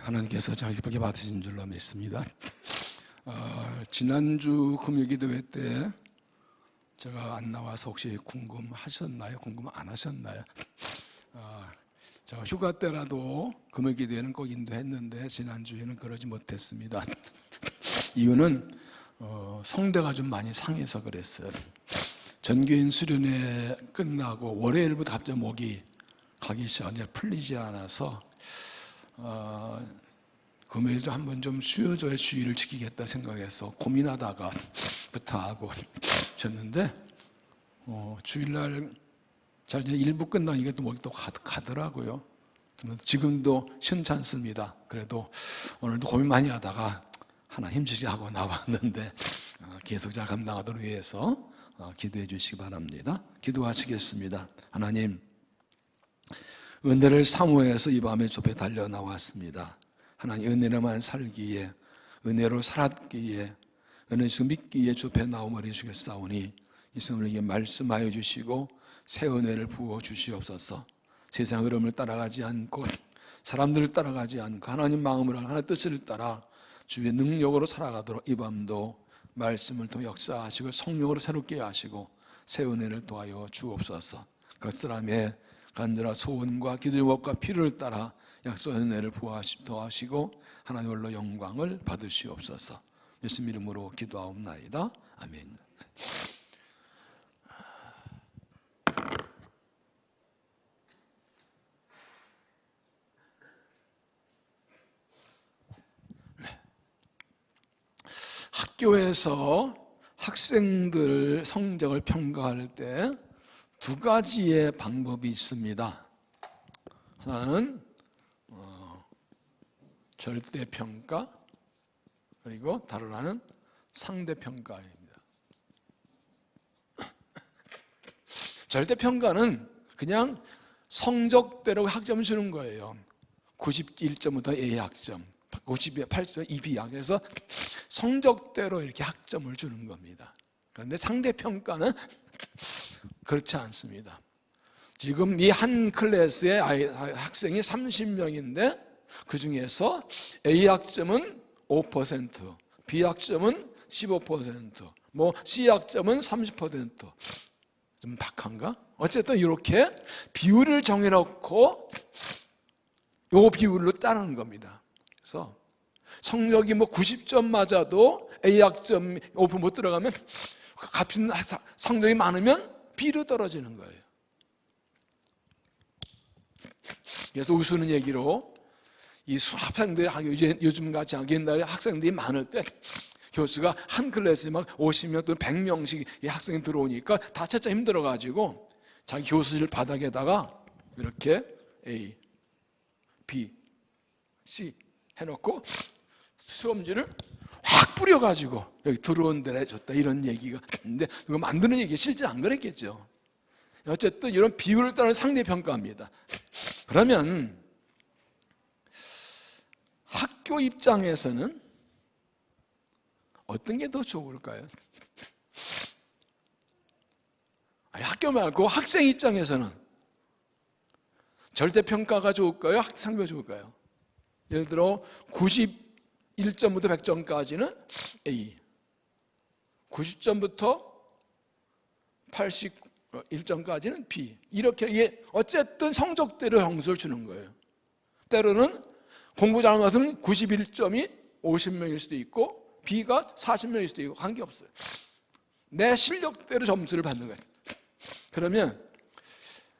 하나님께서 잘 기쁘게 받으신 줄로 믿습니다. 지난주 금요기도회 때 제가 안 나와서 혹시 궁금하셨나요? 궁금 안 하셨나요? 제가 휴가 때라도 금요기도회는 꼭 인도했는데 지난주에는 그러지 못했습니다. 이유는 성대가 좀 많이 상해서 그랬어요. 전교인 수련회 끝나고 월요일부터 갑자기 목이 가기 시작하는데 풀리지 않아서 금요일도 한번 좀 쉬어줘야 주의를 지키겠다 생각해서 고민하다가 부터 하고 졌는데 주일날 잘 이제 일부 끝나니까 또 목이 또 가더라고요. 지금도 시원찮습니다. 그래도 오늘도 고민 많이 하다가 하나 힘주시 하고 나왔는데 계속 잘 감당하도록 위해서 기도해 주시기 바랍니다. 기도하시겠습니다. 하나님, 은혜를 사모해서 이 밤에 좁에 달려 나왔습니다. 하나님, 은혜로만 살기에, 은혜로 살았기에, 은혜로 믿기에 좁에 나옴을 해주겠사오니 이 시간 우리에게 말씀하여 주시고 새 은혜를 부어 주시옵소서. 세상 흐름을 따라가지 않고 사람들을 따라가지 않고 하나님 마음을 하나님 뜻을 따라 주의 능력으로 살아가도록 이 밤도 말씀을 통해 역사하시고 성령으로 새롭게 하시고 새 은혜를 도하여 주옵소서. 그 사람의 간절한 소원과 기도의 법과 필요를 따라 약속 은혜를 부어하시고 하나님 홀로 영광을 받으시옵소서. 예수님 이름으로 기도하옵나이다. 아멘. 학교에서 학생들 성적을 평가할 때 두 가지의 방법이 있습니다. 하나는 절대평가, 그리고 다른 하나는 상대평가입니다. 절대평가는 그냥 성적대로 학점을 주는 거예요. 91점부터 A 학점, 58점 E B 학점, 그래서 성적대로 이렇게 학점을 주는 겁니다. 그런데 상대평가는 그렇지 않습니다. 지금 이 한 클래스에 학생이 30명인데 그 중에서 A 학점은 5%, B 학점은 15%, C 학점은 30%. 좀 박한가? 어쨌든 이렇게 비율을 정해놓고 요 비율로 따르는 겁니다. 그래서 성적이 90점 맞아도 A 학점 5% 못 들어가면 같은 성적이 많으면 B로 떨어지는 거예요. 그래서 우스는 얘기로 이 수학생들이 요즘같이 옛날에 학생들이 많을 때 교수가 한 클래스에 막 50명 또는 100명씩 학생이 들어오니까 다 찾자 힘들어가지고 자기 교수실 바닥에다가 이렇게 A, B, C 해놓고 수험지를 확 뿌려가지고 여기 들어온 데를 해줬다 이런 얘기가 있는데 이거 만드는 얘기 실제 안 그랬겠죠. 어쨌든 이런 비율을 따른 상대평가입니다. 그러면 학교 입장에서는 어떤 게 더 좋을까요? 학교 말고 학생 입장에서는 절대평가가 좋을까요? 상대평가가 좋을까요? 예를 들어 91점부터 100점까지는 A, 90점부터 81점까지는 B. 이렇게 이게 어쨌든 성적대로 점수를 주는 거예요. 때로는 공부 잘하는 것은 91점이 50명일 수도 있고 B가 40명일 수도 있고 관계없어요. 내 실력대로 점수를 받는 거예요. 그러면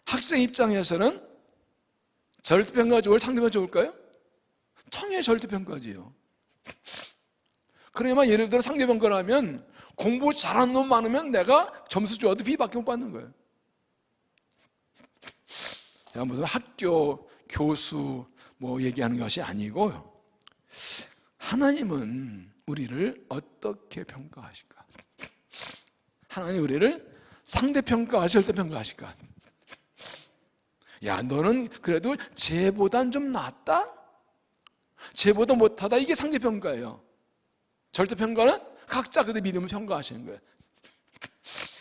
학생 입장에서는 절대평가가 좋을 상대평가가 좋을까요? 당연히 절대평가지요. 그러면 예를 들어 상대평가라면 공부 잘하는 놈 많으면 내가 점수 줘도 B밖에 못 받는 거예요. 제가 무슨 학교 교수 얘기하는 것이 아니고 하나님은 우리를 어떻게 평가하실까? 하나님 우리를 상대평가하실까 절대평가하실까? 야, 너는 그래도 쟤보단 좀 낫다? 쟤보다 못하다? 이게 상대평가예요. 절대평가는 각자 그들 믿음을 평가하시는 거예요.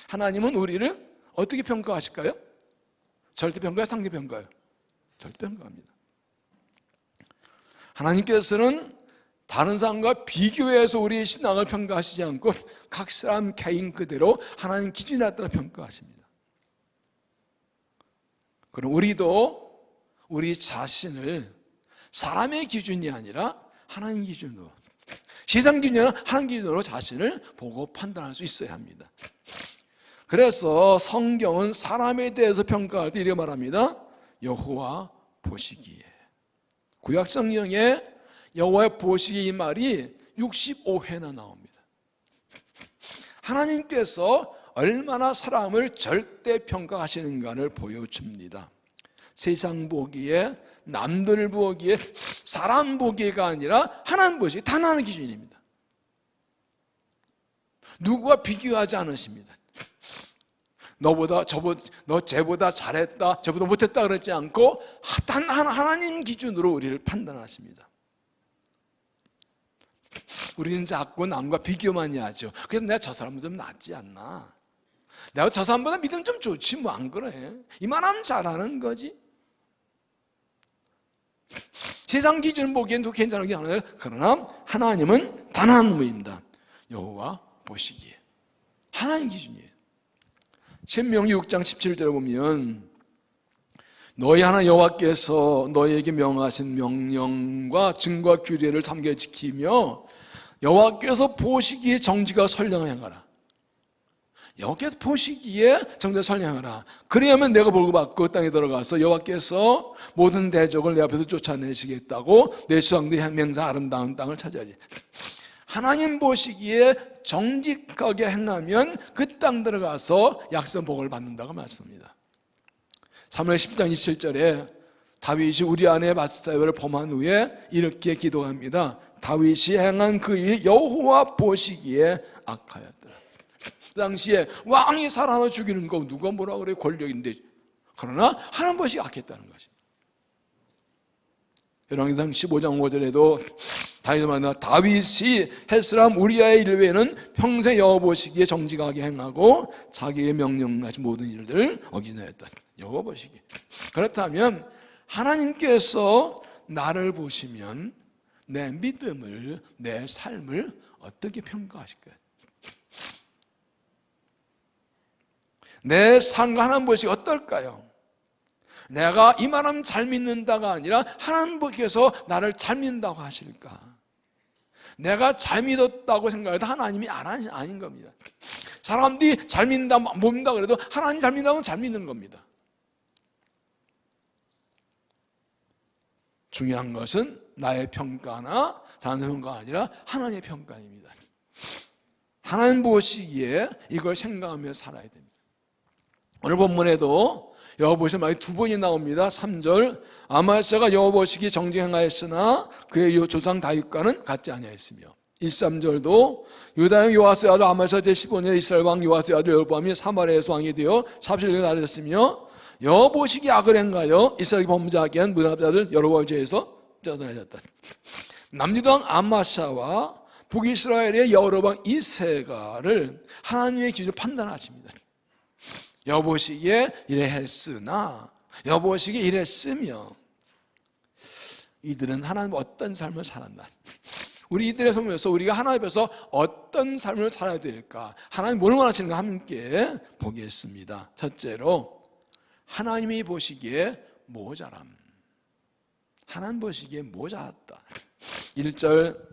하나님은 우리를 어떻게 평가하실까요? 절대평가요? 상대평가요? 절대평가입니다. 하나님께서는 다른 사람과 비교해서 우리의 신앙을 평가하시지 않고 각 사람 개인 그대로 하나님 기준에 따라 평가하십니다. 그럼 우리도 우리 자신을 사람의 기준이 아니라 하나님 기준으로, 세상 기준이 아니라 하나님 기준으로 자신을 보고 판단할 수 있어야 합니다. 그래서 성경은 사람에 대해서 평가할 때 이렇게 말합니다. 여호와 보시기에. 구약 성경에 여호와의 보시기에 이 말이 65회나 나옵니다. 하나님께서 얼마나 사람을 절대 평가하시는가를 보여줍니다. 세상 보기에, 남들 보기에, 사람 보기에가 아니라 하나님 보시기에 단 하나의 기준입니다. 누구와 비교하지 않으십니다. 너 쟤보다 잘했다, 쟤보다 못했다 그러지 않고 단 하나님 기준으로 우리를 판단하십니다. 우리는 자꾸 남과 비교만이 하죠. 그래서 내가 저 사람보다 좀 낫지 않나, 내가 저 사람보다 믿음 좀 좋지 뭐, 안 그래? 이만하면 잘하는 거지. 세상 기준 보기엔 또 괜찮은 게 아니에요. 그러나 하나님은 단 한 분입니다. 여호와 보시기에. 하나님 기준이에요. 신명기 6장 17절에 보면 너희 하나님 여호와께서 너희에게 명하신 명령과 증거와 규례를 삼겨 지키며 여호와께서 보시기에 정직하고 선량하게 행하라. 여호와께서 보시기에 정직하고 선량하게 행하라. 그래야만 내가 벌받고 그 땅에 들어가서 여호와께서 모든 대적을 내 앞에서 쫓아내시겠다고 내 수상들이 맹세한 아름다운 땅을 차지하지. 하나님 보시기에 정직하게 행하면 그 땅 들어가서 약속 복을 받는다고 말씀합니다. 사무엘 10장 27절에 다윗이 우리아의 바스바를 범한 후에 이렇게 기도합니다. 다윗이 행한 그 일 여호와 보시기에 악하였더라. 그 당시에 왕이 사람을 죽이는 거 누가 뭐라 그래, 권력인데. 그러나 하나님 보시기에 악했다는 것입니다. 열왕기상 15장 5절에도 다윗을 만나 다윗이 햇 사람 우리아의 일 외에는 평생 여호와 보시기에 정직하게 행하고 자기의 명령하신 모든 일들을 어기나였다. 여호와 보시기에. 그렇다면 하나님께서 나를 보시면 내 믿음을, 내 삶을 어떻게 평가하실까요? 내 삶과 하나님 보시기 어떨까요? 내가 이만하면 잘 믿는다가 아니라 하나님께서 나를 잘 믿는다고 하실까? 내가 잘 믿었다고 생각해도 하나님이 아닌 겁니다. 사람들이 잘 믿는다, 못 믿는다 그래도 하나님 잘 믿는다면 잘 믿는 겁니다. 중요한 것은 나의 평가나 다른 평가가 아니라 하나님의 평가입니다. 하나님 보시기에 이걸 생각하며 살아야 됩니다. 오늘 본문에도 여호와 보시기에 말이 두 번이 나옵니다. 3절 아마시아가 여호와 보시기에 정직 행하였으나 그의 조상 다윗과는 같지 아니하였으며 1, 3절도 유다의 요아스의 아들 아마시아 제15년에 이스라엘 왕 요아스의 아들 여로보암이 사마리아에서 왕이 되어 40년을 다스렸으며 여호와 보시기에 악을 행하여 이스라엘 범죄하게 한 문화자들 여로보암의 죄에서 쫓아내셨다. 남유다 왕 아마시아와 북이스라엘의 여로보암 이세가를 하나님의 기준으로 판단하십니다. 여호와 보시기에 이랬으나 여호와 보시기에 이랬으며 이들은 하나님 어떤 삶을 살았나? 우리 이들의 삶에서 우리가 하나님 앞에서 어떤 삶을 살아야 될까? 하나님 뭘 원하시는가 함께 보겠습니다. 첫째로 하나님이 보시기에 모자람. 하나님 보시기에 모자랐다. 1절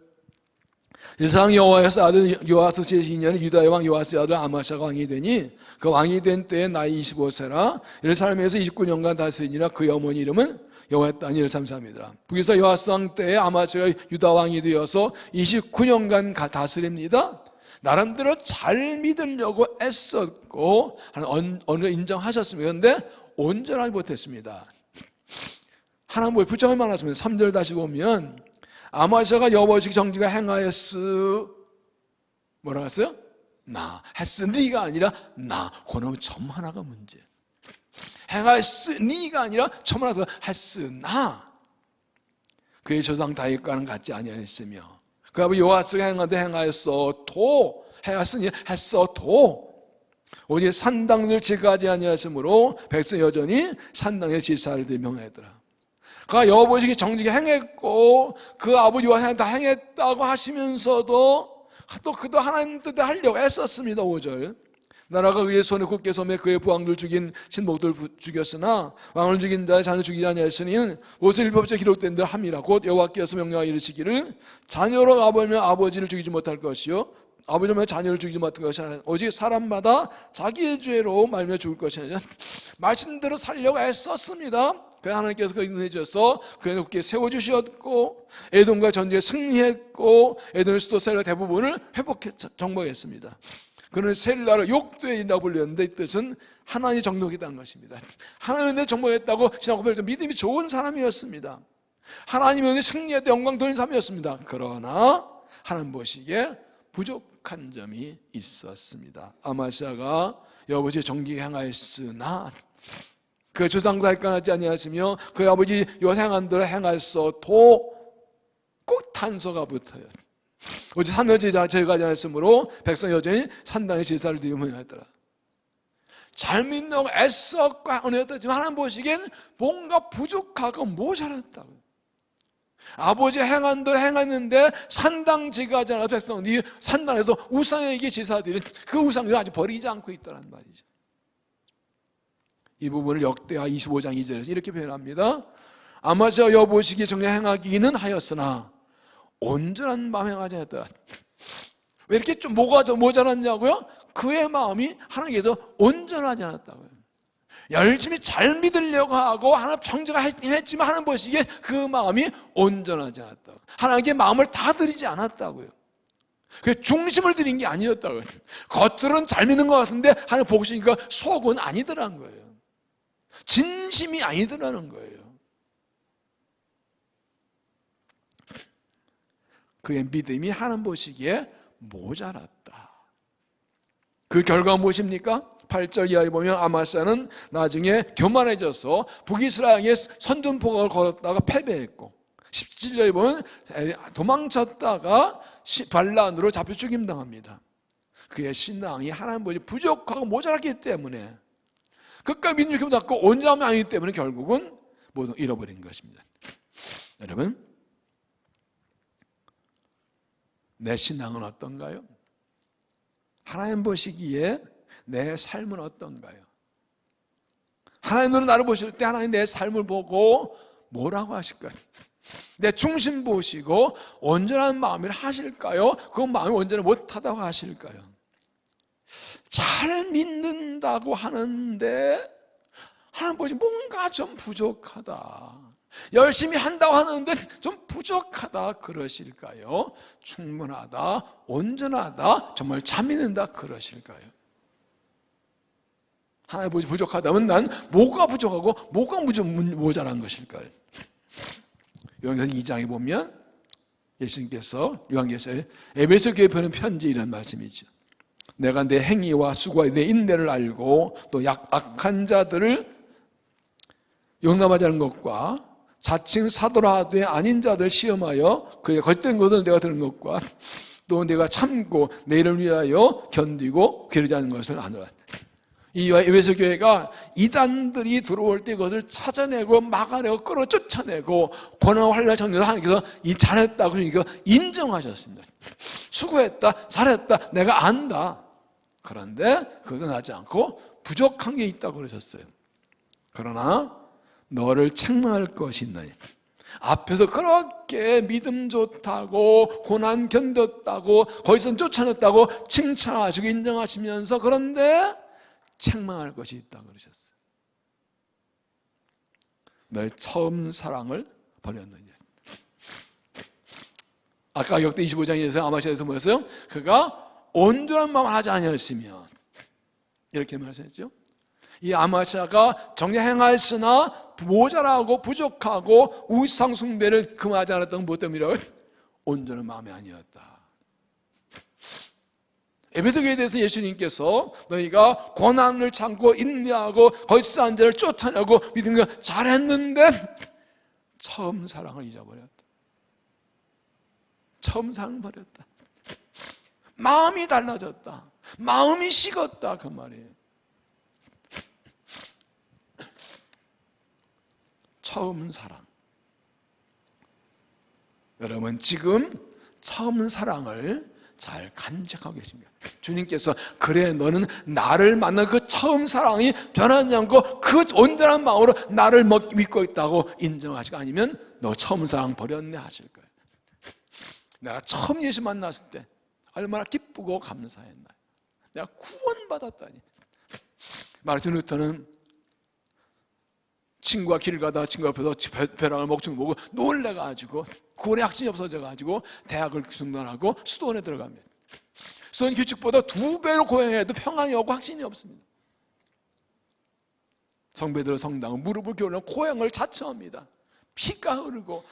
일상 여호와의 아들 요아스 제2년에 유다의 왕 요아스의 아들 아마시아가 왕이 되니 그 왕이 된 때에 나이 25세라 예루살렘에서 29년간 다스리니라. 그의 어머니 이름은 여호와의 딸 예루살렘이더라. 북에서 요아스 왕 때에 아마시아가 유다 왕이 되어서 29년간 다스립니다. 나름대로 잘 믿으려고 애썼고 어느 인정하셨습니다. 그런데 온전하지 못했습니다. 하나님 부정을 많았습니다. 3절 다시 보면 아마시아가 여호와 보시기에 정직하게 행하였으 뭐라고 했어요? 나 했으니가 아니라 나. 그놈 점 하나가 문제. 행하였으니가 아니라 점 하나가 했으나 그의 조상 다윗과는 같지 아니하였으며 그 아버지 요아스가 행하되 행하였어도 행하였으니 했어도 오직 산당을 제거하지 아니하였으므로 백성 여전히 산당의 제사를 명하였더라. 그 여보시기 정직히 행했고 그 아버지와 다 행했다고 하시면서도 또 그도 하나님 뜻에 하려고 애썼습니다. 5절. 나라가 그의 손에 굳게 섬에 그의 부왕들 죽인 친목들 죽였으나 왕을 죽인 자의 자녀 죽이지 아니하였으니 옷을 율법적에 기록된 데 함이라. 곧 여호와께서 명령하여 이르시기를 자녀로 아버지면 아버지를 죽이지 못할 것이요 아버지면 자녀를 죽이지 못할 것이라. 오직 사람마다 자기의 죄로 말며 죽을 것이냐. 말씀대로 살려고 애썼습니다. 그 하나님께서 그 은혜 주셔서 그의 굳게 세워주셨고 에돔과 전쟁에 승리했고 에돔의 수도 셀라 대부분을 정복했습니다. 그는 셀라를 욕되이라고 불렸는데 이 뜻은 하나님의 정복했다는 것입니다. 하나님의 정복했다고 신앙고백에서 믿음이 좋은 사람이었습니다. 하나님의 은혜 승리했다 영광 돌린 사람이었습니다. 그러나 하나님 보시기에 부족한 점이 있었습니다. 아마시아가 여보시의 정직에 행하였으나 그 조상도 할간하지 아니하시며 그 아버지 요행한 대로 행하였어도 꼭 단서가 붙어요. 오직 산을 제가 하지 않았으므로 백성 여전히 산당의 제사를 드리며 하더라. 잘 믿는다고 애썼고 은혜였지만 하나님 보시기엔 뭔가 부족하고 모자랐다고. 아버지 행한 대로 행했는데 산당 제거하지 않아 백성이 산당에서 우상에게 제사드린 그 우상을 아직 버리지 않고 있다는 말이죠. 이 부분을 역대하 25장 2절에서 이렇게 표현합니다. 아마시아 여보시기에 정녕 행하기는 하였으나 온전한 마음 행하지 않았다. 왜 이렇게 좀 뭐가 모자랐냐고요? 그의 마음이 하나님께서 온전하지 않았다고요. 열심히 잘 믿으려고 하고 하나님 정죄하긴 했지만 하나님 보시기에 그 마음이 온전하지 않았다고. 하나님께 마음을 다 드리지 않았다고요. 그 중심을 드린 게 아니었다고요. 겉으로는 잘 믿는 것 같은데 하나님 보시니까 속은 아니더라는 거예요. 진심이 아니더라는 거예요. 그의 믿음이 하나님 보시기에 모자랐다. 그 결과가 무엇입니까? 8절 이하에 보면 아마시아는 나중에 교만해져서 북이스라엘에 선전포격을 걸었다가 패배했고 17절에 보면 도망쳤다가 반란으로 잡혀 죽임당합니다. 그의 신앙이 하나님 보시 부족하고 모자랐기 때문에 끝까지 믿음이 닫고 온전함이 아니기 때문에 결국은 모두 잃어버린 것입니다. 여러분, 내 신앙은 어떤가요? 하나님 보시기에 내 삶은 어떤가요? 하나님은 나를 보실 때 하나님 내 삶을 보고 뭐라고 하실까요? 내 중심 보시고 온전한 마음을 하실까요? 그 마음이 온전히 못하다고 하실까요? 잘 믿는다고 하는데 하나님 보시 뭔가 좀 부족하다. 열심히 한다고 하는데 좀 부족하다 그러실까요? 충분하다, 온전하다, 정말 잘 믿는다 그러실까요? 하나님 보시 부족하다면 난 뭐가 부족하고 뭐가 모자란 것일까요? 요한계시록 2장에 보면 예수님께서 요한계시록에 에베소 교회에 보낸 편지 이런 말씀이죠. 내가 내 행위와 수고와 내 인내를 알고 또 악한 자들을 용납하지 않은 것과 자칭 사도라 하되 아닌 자들 시험하여 그의 거짓된 것을 내가 들은 것과 또 내가 참고 내일을 위하여 견디고 게으르지 않은 것을 아노라. 이 에베소 교회가 이단들이 들어올 때 그것을 찾아내고 막아내고 끌어 쫓아내고 고난과 환난을 정리해서 하나님께서 이 잘했다고 이거 인정하셨습니다. 수고했다, 잘했다, 내가 안다. 그런데 그건 하지 않고 부족한 게 있다고 그러셨어요. 그러나 너를 책망할 것이 있나니 앞에서 그렇게 믿음 좋다고 고난 견뎠다고 거기서 쫓아냈다고 칭찬하시고 인정하시면서 그런데 책망할 것이 있다고 그러셨어요. 너의 처음 사랑을 버렸느냐. 아까 역대 25장에서 아마시아에서 뭐였어요? 그가 온전한 마음을 하지 아니하였으면 이렇게 말씀했죠. 이 아마시아가 정녕 행하였으나 모자라고 부족하고 우상 숭배를 금하지 않았던 무엇 때문이라고요? 온전한 마음이 아니었다. 에베소 교회에 대해서 예수님께서 너희가 고난을 참고 인내하고 거짓한 자를 쫓아내고 믿음과 잘했는데 처음 사랑을 잊어버렸다. 처음 사랑을 버렸다. 마음이 달라졌다. 마음이 식었다 그 말이에요. 처음 사랑. 여러분 지금 처음 사랑을 잘 간직하고 계십니다. 주님께서 그래 너는 나를 만난 그 처음 사랑이 변하지 않고 그 온전한 마음으로 나를 믿고 있다고 인정하시고, 아니면 너 처음 사랑 버렸네 하실 거예요. 내가 처음 예수 만났을 때 얼마나 기쁘고 감사했나. 내가 구원받았다니. 마르틴 루터는 친구가 길 가다가 친구 옆에서 벼락을 목축 보고 놀래가지고 구원의 확신이 없어져가지고 대학을 중단하고 수도원에 들어갑니다. 수도원 규칙보다 2배로 고행해도 평안이 없고 확신이 없습니다. 성배들의 성당은 무릎을 기울여 고행을 자처합니다. 피가 흐르고.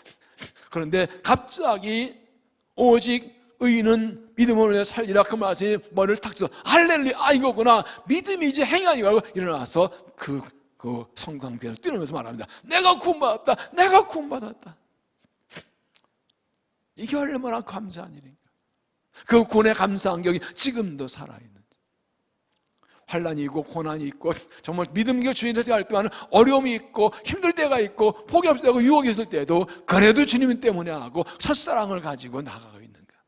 그런데 갑자기 오직 의인은 믿음으로 인해 살리라 그 말씀이 머리를 탁 쳐 할렐루야, 이거구나, 믿음이지 행위 아니고 일어나서 그 성당대를 뛰어오면서 말합니다. 내가 구원받았다, 내가 구원받았다. 이게 얼마나 감사한 일인가. 그 구원의 감사한 격이 지금도 살아있는지. 환난이 있고 고난이 있고 정말 믿음과 주님을 할 때만 어려움이 있고 힘들 때가 있고 포기 없을 때고 유혹이 있을 때도 그래도 주님 때문에 하고 첫사랑을 가지고 나가고 있는가.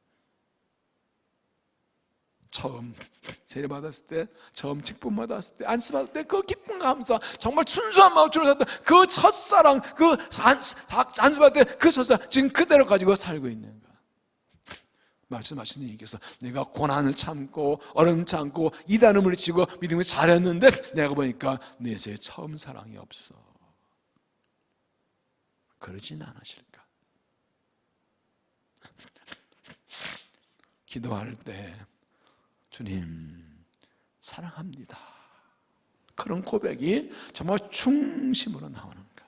처음 세례받았을 때, 처음 직분받았을 때, 안수받을 때 그 기쁨 감사, 정말 순수한 마음으로 살았던 그 첫사랑, 그 안수받을 때 그 첫사랑 지금 그대로 가지고 살고 있는가. 말씀하시는 이께서 내가 고난을 참고 어려움 참고 이단을 물리치고 믿음을 잘했는데 내가 보니까 내세에 처음 사랑이 없어. 그러진 않으실까. 기도할 때 주님 사랑합니다, 그런 고백이 정말 중심으로 나오는가.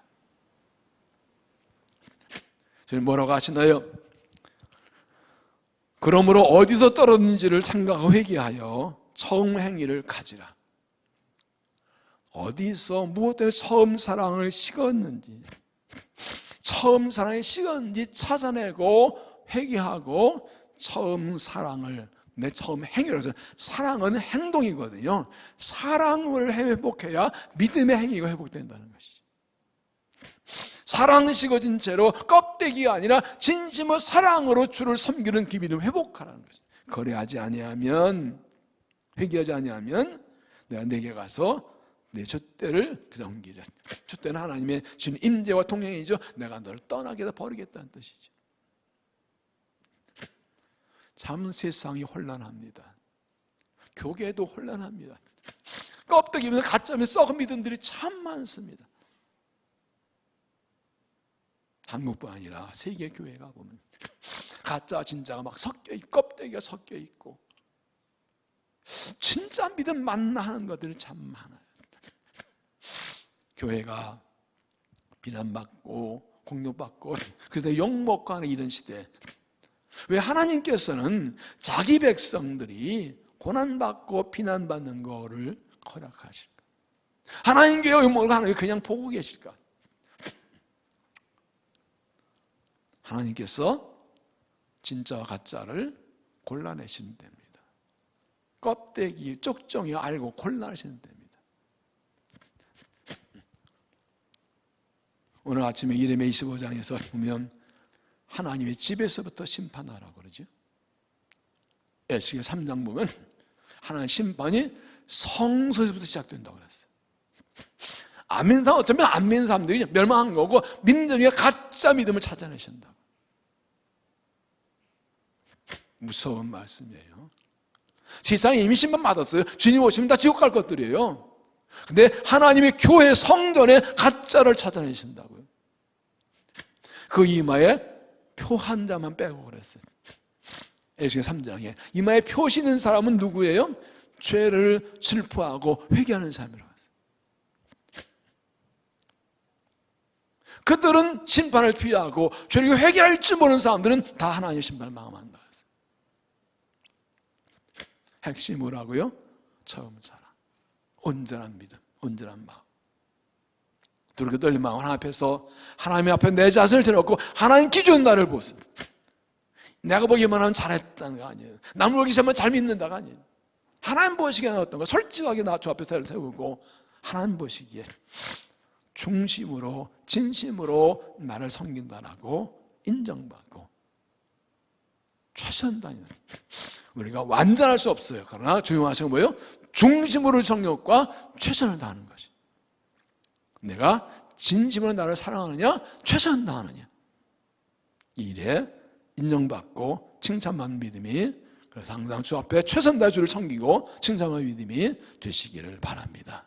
주님 뭐라고 하시나요? 그러므로 어디서 떨어졌는지를 생각하고 회개하여 처음 행위를 가지라. 어디서 무엇 때문에 처음 사랑을 식었는지, 처음 사랑이 식었는지 찾아내고 회개하고 처음 사랑을, 내 처음 행위로서, 사랑은 행동이거든요. 사랑을 회복해야 믿음의 행위가 회복된다는 것이죠. 사랑 식어진 채로 껍데기가 아니라 진심의 사랑으로 주를 섬기는 그 믿음을 회복하라는 것이죠. 거래하지 아니하면, 회개하지 아니하면 내가 내게 가서 내 촛대를 넘기려. 촛대는 하나님의 주님 임재와 통행이죠. 내가 너를 떠나게 해서 버리겠다는 뜻이죠. 참 세상이 혼란합니다. 교계도 혼란합니다. 껍데기면 가짜면 썩은 믿음들이 참 많습니다. 한국뿐 아니라 세계 교회가 보면 가짜 진짜가 막 섞여 있고 껍데기가 섞여 있고 진짜 믿음 맞나 하는 것들이 참 많아요. 교회가 비난받고 공격받고 그래서 욕먹고 하는 이런 시대, 왜 하나님께서는 자기 백성들이 고난받고 비난받는 거를 허락하실까? 하나님 교회 욕먹고 하나님 그냥 보고 계실까? 하나님께서 진짜와 가짜를 골라내시면 됩니다. 껍데기, 쪽정이 알고 골라내시면 됩니다. 오늘 아침에 예레미야 25장에서 보면 하나님의 집에서부터 심판하라고 그러죠. 에스겔 3장 보면 하나님의 심판이 성소에서부터 시작된다고 그랬어요. 안 믿는 사람, 어쩌면 안 믿는 사람들이 멸망한 거고 믿는 자 중에 가짜 믿음을 찾아내신다. 무서운 말씀이에요. 세상에 이미 심판 받았어요. 주님 오시면 다 지옥 갈 것들이에요. 근데 하나님의 교회 성전에 가짜를 찾아내신다고요. 그 이마에 표 한 자만 빼고 그랬어요. 에스겔 3장에 이마에 표 씌는 사람은 누구예요? 죄를 슬퍼하고 회개하는 사람이라고 했어요. 그들은 심판을 피하고 죄를 회개할 줄 모르는 사람들은 다 하나님의 심판을 마감한다. 핵심이 뭐라고요? 처음 사랑, 온전한 믿음, 온전한 마음. 두렵게 떨린 마음 하나님 앞에서, 하나님 앞에 내 자신을 드러놓고 하나님 기준 나를 보세요. 내가 보기만 하면 잘했다는 거 아니에요. 남을 보기 시작하면 잘 믿는다가 아니에요. 하나님 보시기에 어떤 거 솔직하게 나 주 앞에 세우고 하나님 보시기에 중심으로 진심으로 나를 섬긴다라고 인정받고 최선을 우리가 완전할 수 없어요. 그러나 중요하신 건 뭐예요? 중심으로 정욕과 최선을 다하는 것이. 내가 진심으로 나를 사랑하느냐, 최선을 다하느냐. 이 일에 인정받고 칭찬받는 믿음이, 그래서 항상 주 앞에 최선 다해 주를 섬기고 칭찬받는 믿음이 되시기를 바랍니다.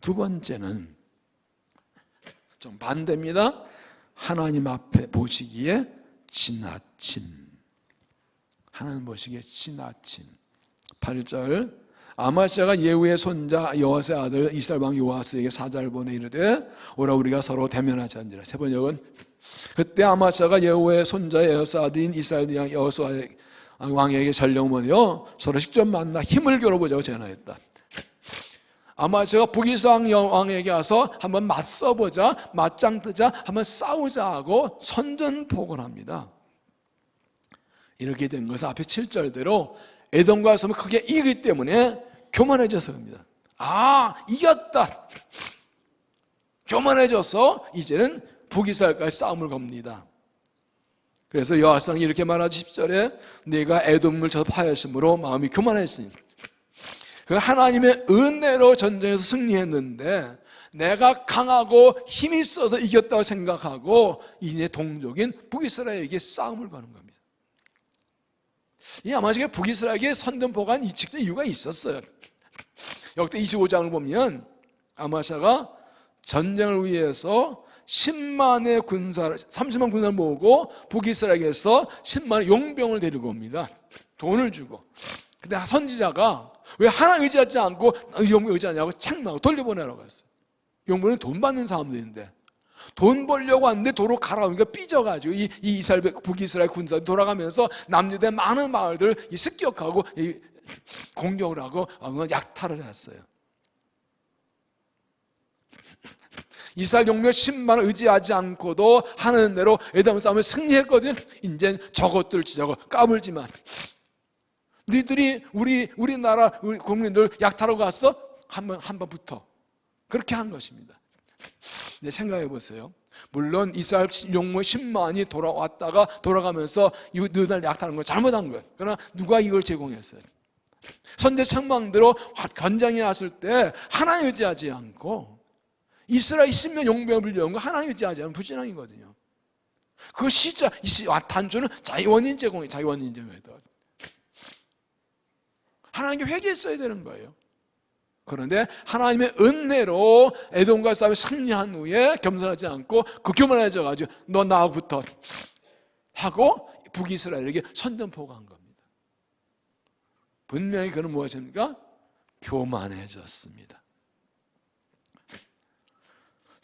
두 번째는 좀 반대입니다. 하나님 앞에 보시기에 지나침. 하나님 보시기에 지나침. 8절 아마시아가 예후의 손자 여호아스의 아들 이스라엘 왕 요아스에게 사자를 보내 이르되 오라 우리가 서로 대면하자 하니라. 세 번역은 그때 아마시아가 예후의 손자 여호아스 아들인 이스라엘 왕 여호아스 왕에게 전령을 보내어 서로 직접 만나 힘을 겨뤄보자고 제안하였다. 아마시아가 북이스라엘 왕에게 와서 한번 맞서보자, 맞짱 뜨자, 한번 싸우자 하고 선전포고를 합니다. 이렇게 된 것은 앞에 7절대로 에돔과 싸움을 크게 이기기 때문에 교만해져서 그럽니다. 이겼다. 교만해져서 이제는 북이스라엘까지 싸움을 겁니다. 그래서 여호와스는 이렇게 말하지 10절에 네가 에돔을 쳐서 파하였으므로 마음이 교만했으니 그 하나님의 은혜로 전쟁에서 승리했는데 내가 강하고 힘이 있어서 이겼다고 생각하고 이내 동족인 북이스라엘에게 싸움을 거는 겁니다. 이 아마시아가 북이스라엘에게 선전포고가 한 이유가 있었어요. 역대 25장을 보면 아마시아가 전쟁을 위해서 30만 군사를 모으고 북이스라엘에서 10만의 용병을 데리고 옵니다. 돈을 주고. 근데 선지자가 왜 하나 의지하지 않고 용병 의지하냐고 책망하고 돌려보내라고 했어요. 용병은 돈 받는 사람들인데 돈 벌려고 하는데 도로 가라오니까 삐져가지고 이 북이스라엘 군사들이 돌아가면서 남유대 많은 마을들 습격하고 공격을 하고 약탈을 했어요. 이스라엘 용병 10만을 의지하지 않고도 하는 대로 에돔 싸움을 승리했거든요. 이젠 저것들 치자고 까불지만 너희들이 우리나라 우리 국민들 약탈하고 갔어? 한번 붙어. 그렇게 한 것입니다. 네, 생각해 보세요. 물론 이스라엘 용모 10만이 돌아가면서 너희들 약탈하는 거 잘못한 거예요. 그러나 누가 이걸 제공했어요? 선제 책망대로 전쟁이 왔을 때 하나님 의지하지 않고 이스라엘 10명 용병을 빌려온 거 하나님 의지하지 않으면 불신앙이거든요. 그 단초는 자기 원인 제공이에요. 자기 원인 제공에도 하나님께 회개했어야 되는 거예요. 그런데 하나님의 은혜로 에돔과 싸움에 승리한 후에 겸손하지 않고 그 교만해져가지고 너 나하고 붙어 하고 북이스라엘에게 선전포고한 겁니다. 분명히 그는 무엇입니까? 교만해졌습니다.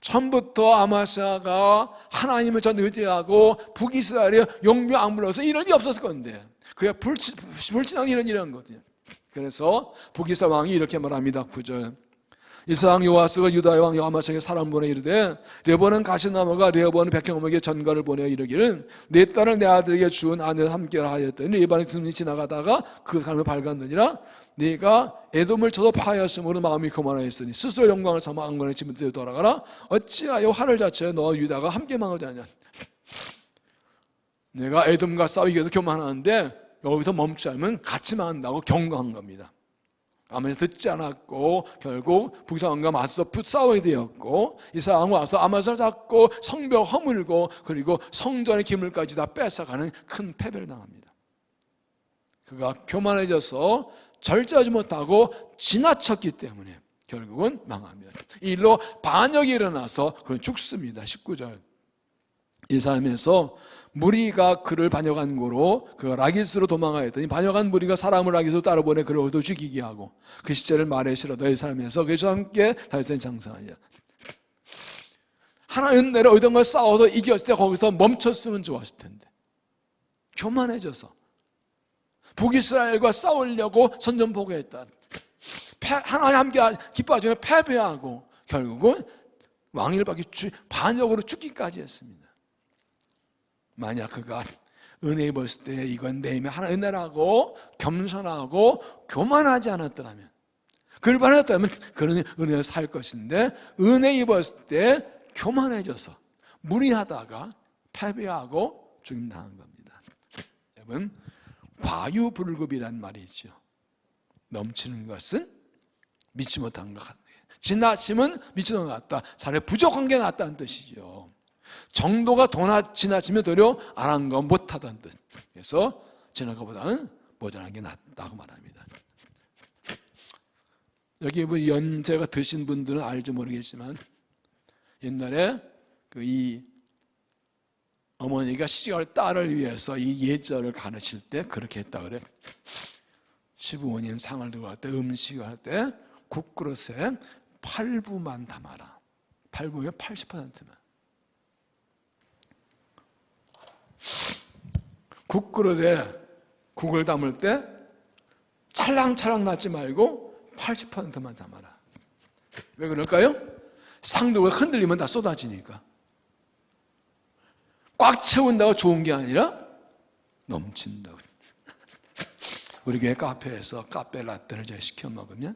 처음부터 아마시아가 하나님을 전 의지하고 북이스라엘에 용병 안 불러서 이런 일이 없었을 건데 그가 불신앙 이런 일을 한 거거든요. 그래서 북이스라엘 왕이 이렇게 말합니다. 9절 이스라엘 왕 요아스가 유다의 왕 아마시아에게 사람 보내 이르되 레보는 가시나무가 레호보암 백성에게 전가를 보내어 이르기를 내 딸을 내 아들에게 주은 아내를 함께라 하였더니 레반의 승리 지나가다가 그 사람을 발견하느니라 네가 에돔을 쳐서 파하였으므로 마음이 교만하였으니 스스로 영광을 삼아 안건의 집으로 돌아가라 어찌하여 화를 자체에 너와 유다가 함께 망하지 않냐. 내가 에돔과 싸우기 위해서 교만하는데 여기서 멈추지 않으면 같이 망한다고 경고한 겁니다. 아마시아 듣지 않았고 결국 북이스라엘과 맞서 싸우게 되었고 이스라엘 왕이 와서 아마시아를 잡고 성벽 허물고 그리고 성전의 기물까지 다 뺏어가는 큰 패배를 당합니다. 그가 교만해져서 절제하지 못하고 지나쳤기 때문에 결국은 망합니다. 이 일로 반역이 일어나서 그는 죽습니다. 19절 이 사람에서 무리가 그를 반역한 고로 그가 라기스로 도망하였더니 반역한 무리가 사람을 라기스로 따라보내 그를 얻어 죽이게 하고 그 시체를 말에 실어다 이 사람에서 그래서 함께 다윗을 장사하냐. 하나의 은혜로 얻은 걸 싸워서 이겼을 때 거기서 멈췄으면 좋았을 텐데 교만해져서 북이스라엘과 싸우려고 선전포고했다. 하나님 함께 기뻐하지만 패배하고 결국은 왕위를 받기 반역으로 죽기까지 했습니다. 만약 그가 은혜 입었을 때 이건 내 힘의 하나 은혜라고 겸손하고 교만하지 않았더라면 그를 받았다면 그는 은혜를 살 것인데 은혜 입었을 때 교만해져서 무리하다가 패배하고 죽임당한 겁니다. 여러분 과유불급이란 말이죠. 넘치는 것은 믿지 못한 것 같다. 지나침은 믿지 못한 것 같다. 차라리 부족한 게 낫다는 뜻이죠. 정도가 지나치면 도리어 안 한 건 못하다는 뜻. 그래서 지난 것보다는 모자란 게 낫다고 말합니다. 여기 뭐 연세가 드신 분들은 알지 모르겠지만 옛날에 이 어머니가 시집갈 딸을 위해서 이 예절을 가르칠 때 그렇게 했다 그래. 시부모님 상을 들고 갈 때 음식을 할 때 국그릇에 8부만 담아라. 8부면 80%만. 국그릇에 국을 담을 때 찰랑찰랑 놨지 말고 80%만 담아라. 왜 그럴까요? 상도가 흔들리면 다 쏟아지니까. 꽉 채운다고 좋은 게 아니라 넘친다고. 우리 교회 카페에서 카페 라떼를 제가 시켜 먹으면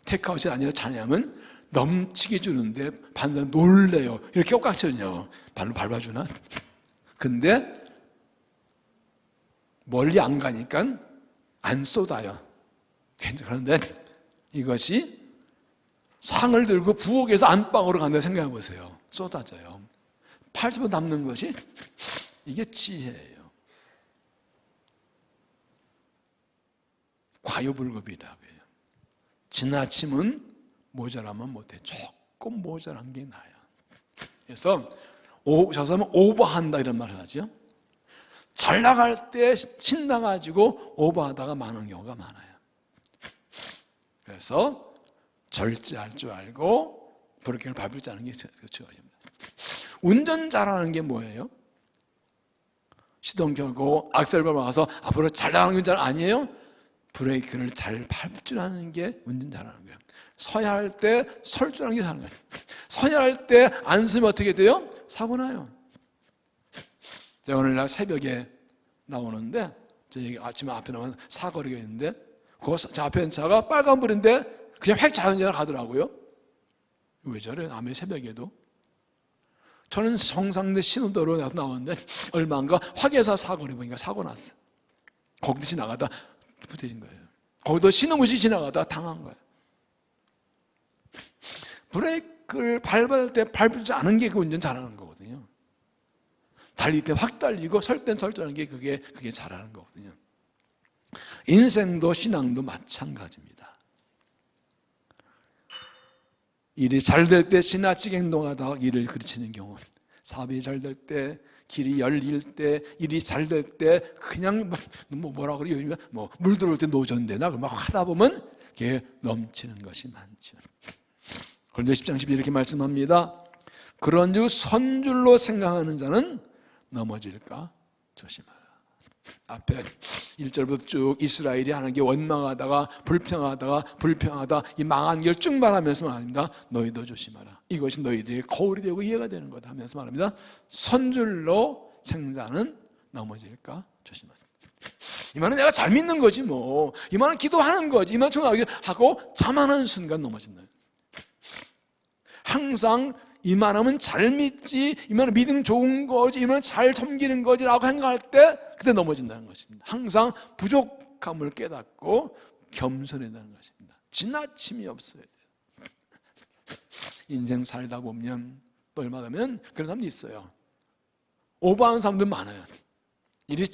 테이크아웃이 아니라 자냐면 넘치게 주는데 반대로 놀래요. 이렇게 꽉 채우냐고. 발로 밟아주나? 근데 멀리 안 가니까 안 쏟아요. 그런데 이것이 상을 들고 부엌에서 안방으로 간다 생각해 보세요. 쏟아져요. 80번 담는 것이 이게 지혜예요. 과유불급이라고 해요. 지나침은 모자라면 못해. 조금 모자란 게 나아요. 그래서 저 사람은 오버한다 이런 말을 하죠. 잘 나갈 때 신나가지고 오버하다가 많은 경우가 많아요. 그래서 절제할 줄 알고 브레이크를 밟을 줄 아는 게 중요합니다. 운전 잘하는 게 뭐예요? 시동 걸고 악셀 밟아서 앞으로 잘 나가는 운전 아니에요? 브레이크를 잘 밟을 줄 아는 게 운전 잘하는 거예요. 서야 할 때 설 줄 아는 게 사는 거예요. 서야 할 때 안 서면 어떻게 돼요? 사고 나요. 제가 오늘날 새벽에 나오는데 저기 아침에 앞에 나오면 사거리가 있는데 그 앞에 있는 차가 빨간불인데 그냥 획 자연적으로 가더라고요. 왜 저래? 아무리 새벽에도. 저는 성상대 신호도로 나왔는데 얼마인가 화계사 사거리 보니까 사고 났어. 거기도 지나가다 부딪힌 거예요. 거기도 신호무시 지나가다 당한 거예요. 브레이크를 밟을 때 밟지 않은 게 그 운전 잘하는 거거든요. 달릴 때 확 달리고 설 땐 설 줄 아는 게 그게 잘하는 거거든요. 인생도 신앙도 마찬가지입니다. 일이 잘 될 때 지나치게 행동하다가 일을 그르치는 경우, 사업이 잘 될 때, 길이 열릴 때, 일이 잘 될 때 그냥 뭐라 그래 요즘에 물 들어올 때 노전되나 막 하다 보면 그게 넘치는 것이 많죠. 그런데 10장 10절 이렇게 말씀합니다. 그런즉 선줄로 생각하는 자는 넘어질까 조심하라. 앞에 1절부터 쭉 이스라엘이 하는 게 원망하다가 불평하다 이 망한 길 쭉 말하면서 말합니다. 너희도 조심하라. 이것이 너희들의 거울이 되고 이해가 되는 거다 하면서 말합니다. 선줄로 생자는 넘어질까 조심하라. 이 말은 내가 잘 믿는 거지 뭐. 이 말은 기도하는 거지. 이 말은 하고 자만한 순간 넘어진다. 항상 이만하면 잘 믿지, 이만하면 믿음 좋은 거지, 이만하면 잘 섬기는 거지 라고 생각할 때 그때 넘어진다는 것입니다. 항상 부족함을 깨닫고 겸손해야하는 것입니다. 지나침이 없어야 돼요. 인생 살다 보면 또 얼마 되면 그런 사람도 있어요. 오버하는 사람들 많아요. 일이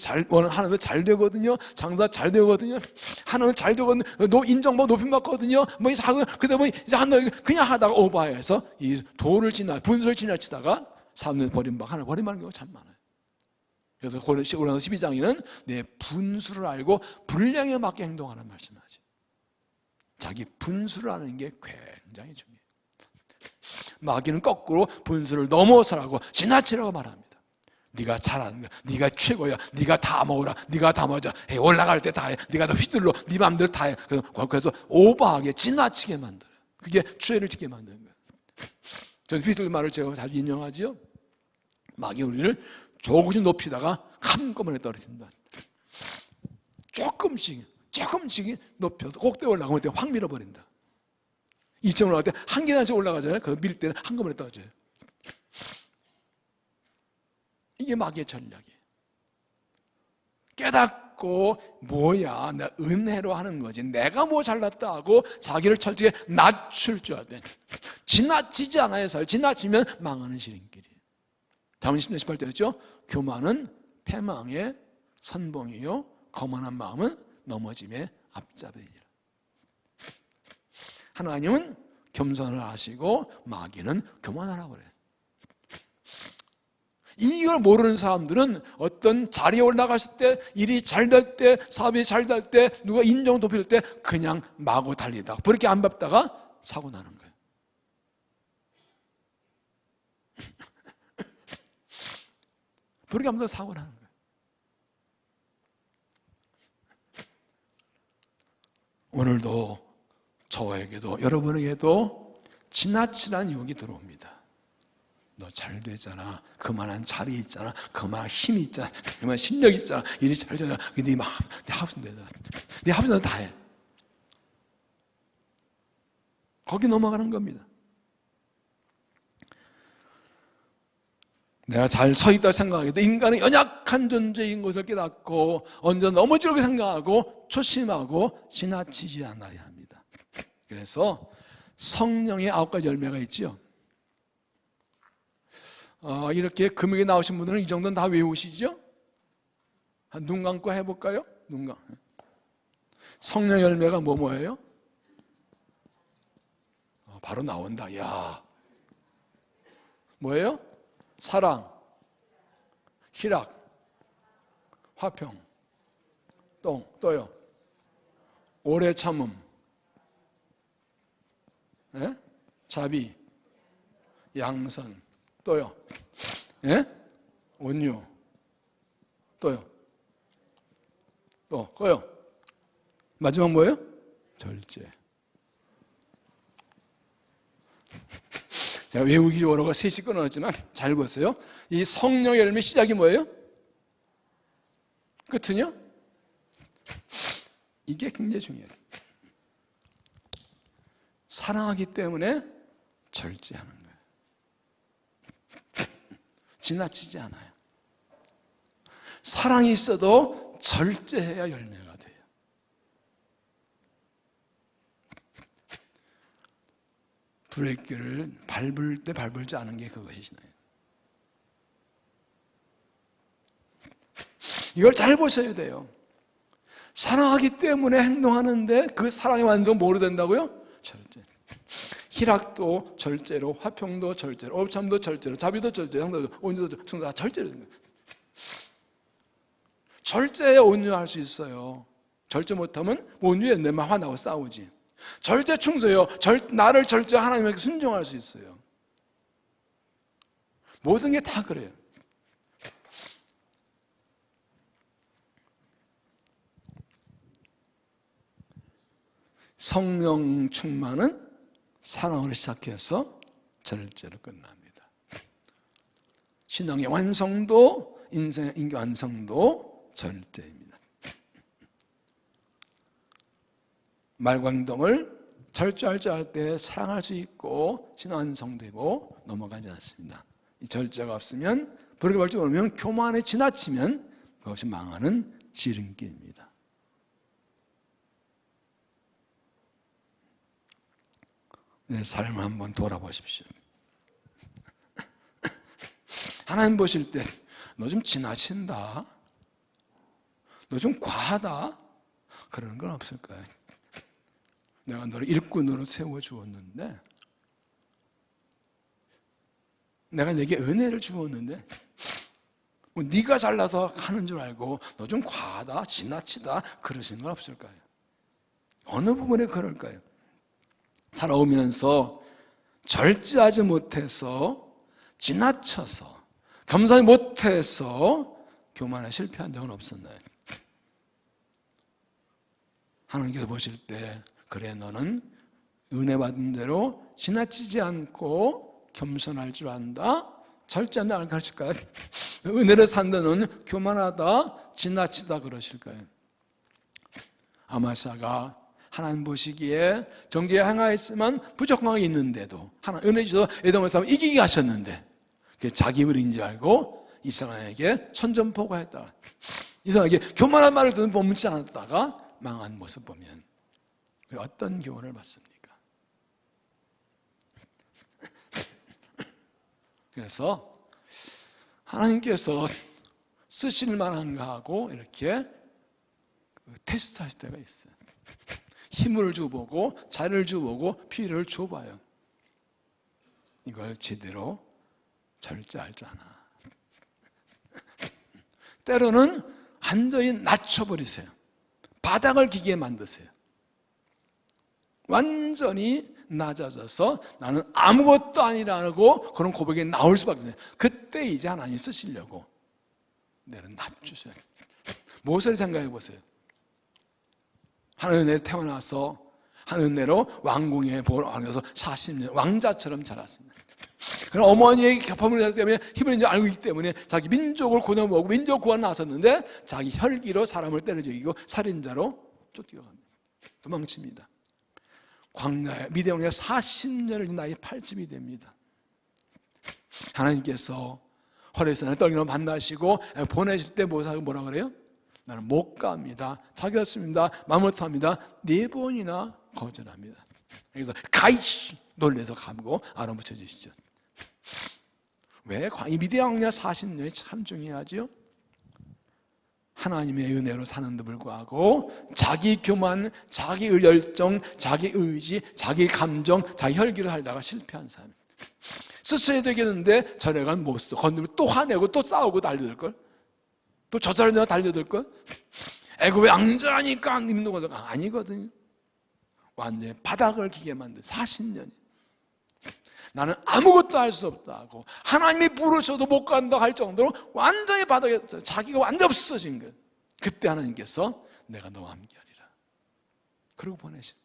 하나는 잘 되거든요. 장사 잘 되거든요. 하나는 잘 되거든요. 인정받고 높임 받거든요. 그러다 보니 이제 하나 그냥 하다가 오버해서 이 분수를 지나치다가 사람들 하나 버림받는 경우가 참 많아요. 그래서 고린도서 12장에는 내 분수를 알고 분량에 맞게 행동하는 말씀하죠. 자기 분수를 아는 게 굉장히 중요해요. 마귀는 거꾸로 분수를 넘어서라고 지나치라고 말합니다. 네가 잘하는 거야. 네가 최고야. 네가 다 먹어라. 네가 다 먹자. 올라갈 때 다 해. 네가 다 휘둘러. 네 맘대로 다 해. 그래서 오버하게 지나치게 만들어요. 그게 죄를 짓게 만드는 거예요. 전 휘둘 말을 제가 자주 인용하지요. 마귀 우리를 조금씩 높이다가 한꺼번에 떨어진다. 조금씩 높여서 꼭대기 올라가면 때 확 밀어버린다. 2층 올라갈 때 한 계단씩 올라가잖아요. 그 밀 때는 한꺼번에 떨어져요. 이게 마귀의 전략이에요. 깨닫고 뭐야, 내 은혜로 하는 거지, 내가 뭐 잘났다 하고 자기를 철저히 낮출 줄 알아야 돼. 지나치지 않아야 살. 지나치면 망하는 지름길이에요. 다음 10년 18절이죠. 교만은 패망의 선봉이요 거만한 마음은 넘어짐의 앞잡이니라. 하나님은 겸손을 하시고 마귀는 교만하라고 그래요. 이걸 모르는 사람들은 어떤 자리에 올라갔을 때, 일이 잘 될 때, 사업이 잘 될 때, 누가 인정 높일 때 그냥 마구 달리다가 그렇게 안 밟다가 사고 나는 거예요. 그렇게 하면 사고 나는 거예요. 오늘도 저에게도 여러분에게도 지나치란 유혹이 들어옵니다. 너 잘 되잖아, 그만한 자리 있잖아, 그만한 힘이 있잖아, 그만한 실력이 있잖아, 일이 잘 되잖아, 네 합은 되잖아, 네 합은 너 다 해. 거기 넘어가는 겁니다. 내가 잘 서 있다 생각해도 인간은 연약한 존재인 것을 깨닫고 언제 넘어지려고 생각하고 초심하고 지나치지 않아야 합니다. 그래서 성령의 9가지 열매가 있지요. 이렇게 금액이 나오신 분들은 이 정도는 다 외우시죠? 눈 감고 해볼까요? 눈 감고. 성령 열매가 뭐예요? 바로 나온다. 야, 뭐예요? 사랑, 희락, 화평, 또요. 오래 참음, 자비, 양선, 또요. 온유, 또요. 또요. 마지막 뭐예요? 절제. 제가 외우기 어려워 셋이 끊어졌지만 잘 보세요. 이 성령의 열매 시작이 뭐예요? 끝은요? 이게 굉장히 중요해요. 사랑하기 때문에 절제하는 거예요. 지나치지 않아요. 사랑이 있어도 절제해야 열매가 돼요. 브레이크를 밟을 때 밟을지 않은 게 그것이시네요. 이걸 잘 보셔야 돼요. 사랑하기 때문에 행동하는데 그 사랑의 완성 뭐로 된다고요? 절제. 희락도 절제로, 화평도 절제로, 옳참도 절제로, 자비도 절제로, 온유도 절제로, 다 절제로 된 거예요. 절제에 온유할 수 있어요. 절제 못하면 온유에 내만 화나고 싸우지. 절대 충성해요. 나를 절제 하나님에게 순종할 수 있어요. 모든 게 다 그래요. 성령 충만은 사랑으로 시작해서 절제로 끝납니다. 신앙의 완성도, 인생의 인격 완성도 절제입니다. 말과 행동을 절제할 줄 알 때 사랑할 수 있고 신앙 완성되고 넘어가지 않습니다. 이 절제가 없으면 그렇게 볼 줄 모르면 교만에 지나치면 그것이 망하는 지름길입니다. 내 삶을 한번 돌아보십시오. 하나님 보실 때 너 좀 지나친다, 너 좀 과하다, 그런 건 없을까요? 내가 너를 일꾼으로 세워주었는데, 내가 내게 은혜를 주었는데 뭐 네가 잘나서 하는 줄 알고 너 좀 과하다, 지나치다 그러시는 건 없을까요? 어느 부분에 그럴까요? 살아오면서 절제하지 못해서, 지나쳐서, 겸손히 못해서 교만에 실패한 적은 없었나요? 하나님께서 보실 때 그래, 너는 은혜 받은 대로 지나치지 않고 겸손할 줄 안다, 절제한다 안 그러실까요? 은혜를 산 너는 교만하다, 지나치다 그러실까요? 아마샤가 하나님 보시기에 정죄에 행하였지만 부족한 게 있는데도 하나님 은혜 주셔서 에돔을 싸움 이기게 하셨는데 그게 자기 의리인 줄 알고 이스라엘에게 선전포고했다. 이상하게 교만한 말을 듣는 본문치 않았다가 망한 모습 보면 어떤 교훈을 받습니까? 그래서 하나님께서 쓰실 만한가 하고 이렇게 테스트 하실 때가 있어요. 힘을 줘보고 자리를 줘보고 필요를 줘봐요. 이걸 제대로 절제할 줄 아나. 때로는 완전히 낮춰버리세요. 바닥을 기게 만드세요. 완전히 낮아져서 나는 아무것도 아니라고 그런 고백이 나올 수밖에 없어요. 그때 이제 하나님 쓰시려고 내를 낮추세요. 모세를 생각해 보세요. 하나님 은혜로 태어나서 하나님 은혜로 왕궁에 보러서 40년 왕자처럼 자랐습니다. 그럼 어머니의 격파물을 때문에 힘을 알고 있기 때문에 자기 민족을 구원하고 민족 구원 나섰는데 자기 혈기로 사람을 때려 죽이고 살인자로 쫓겨갑니다. 도망칩니다. 광야에 미디안에 40년을 나이 80이 됩니다. 하나님께서 호레산에 떨기로 만나시고 보내실 때 뭐라 그래요? 나는 못 갑니다. 자기였습니다. 말 못합니다. 4번이나 거절합니다. 그래서 가이씨 놀래서 가고 알아붙여 주시죠. 왜? 이 미디안 광야 40년이 참 중요하죠. 하나님의 은혜로 사는데 불구하고 자기 교만, 자기 열정, 자기 의지, 자기 감정, 자기 혈기를 살다가 실패한 사람. 쓰셔야 되겠는데 저래간 못 써. 건드리면 또 화내고 또 싸우고 달려들걸. 또 저 사람들 달려들걸. 에고 왜 앙자니까 입는 거죠. 아니거든요. 완전히 바닥을 기게 만든 40년이. 나는 아무것도 할 수 없다고 하나님이 부르셔도 못 간다 할 정도로 완전히 바닥에 자기가 완전 없어진 거예요. 그때 하나님께서 내가 너와 함께하리라 그러고 보내신.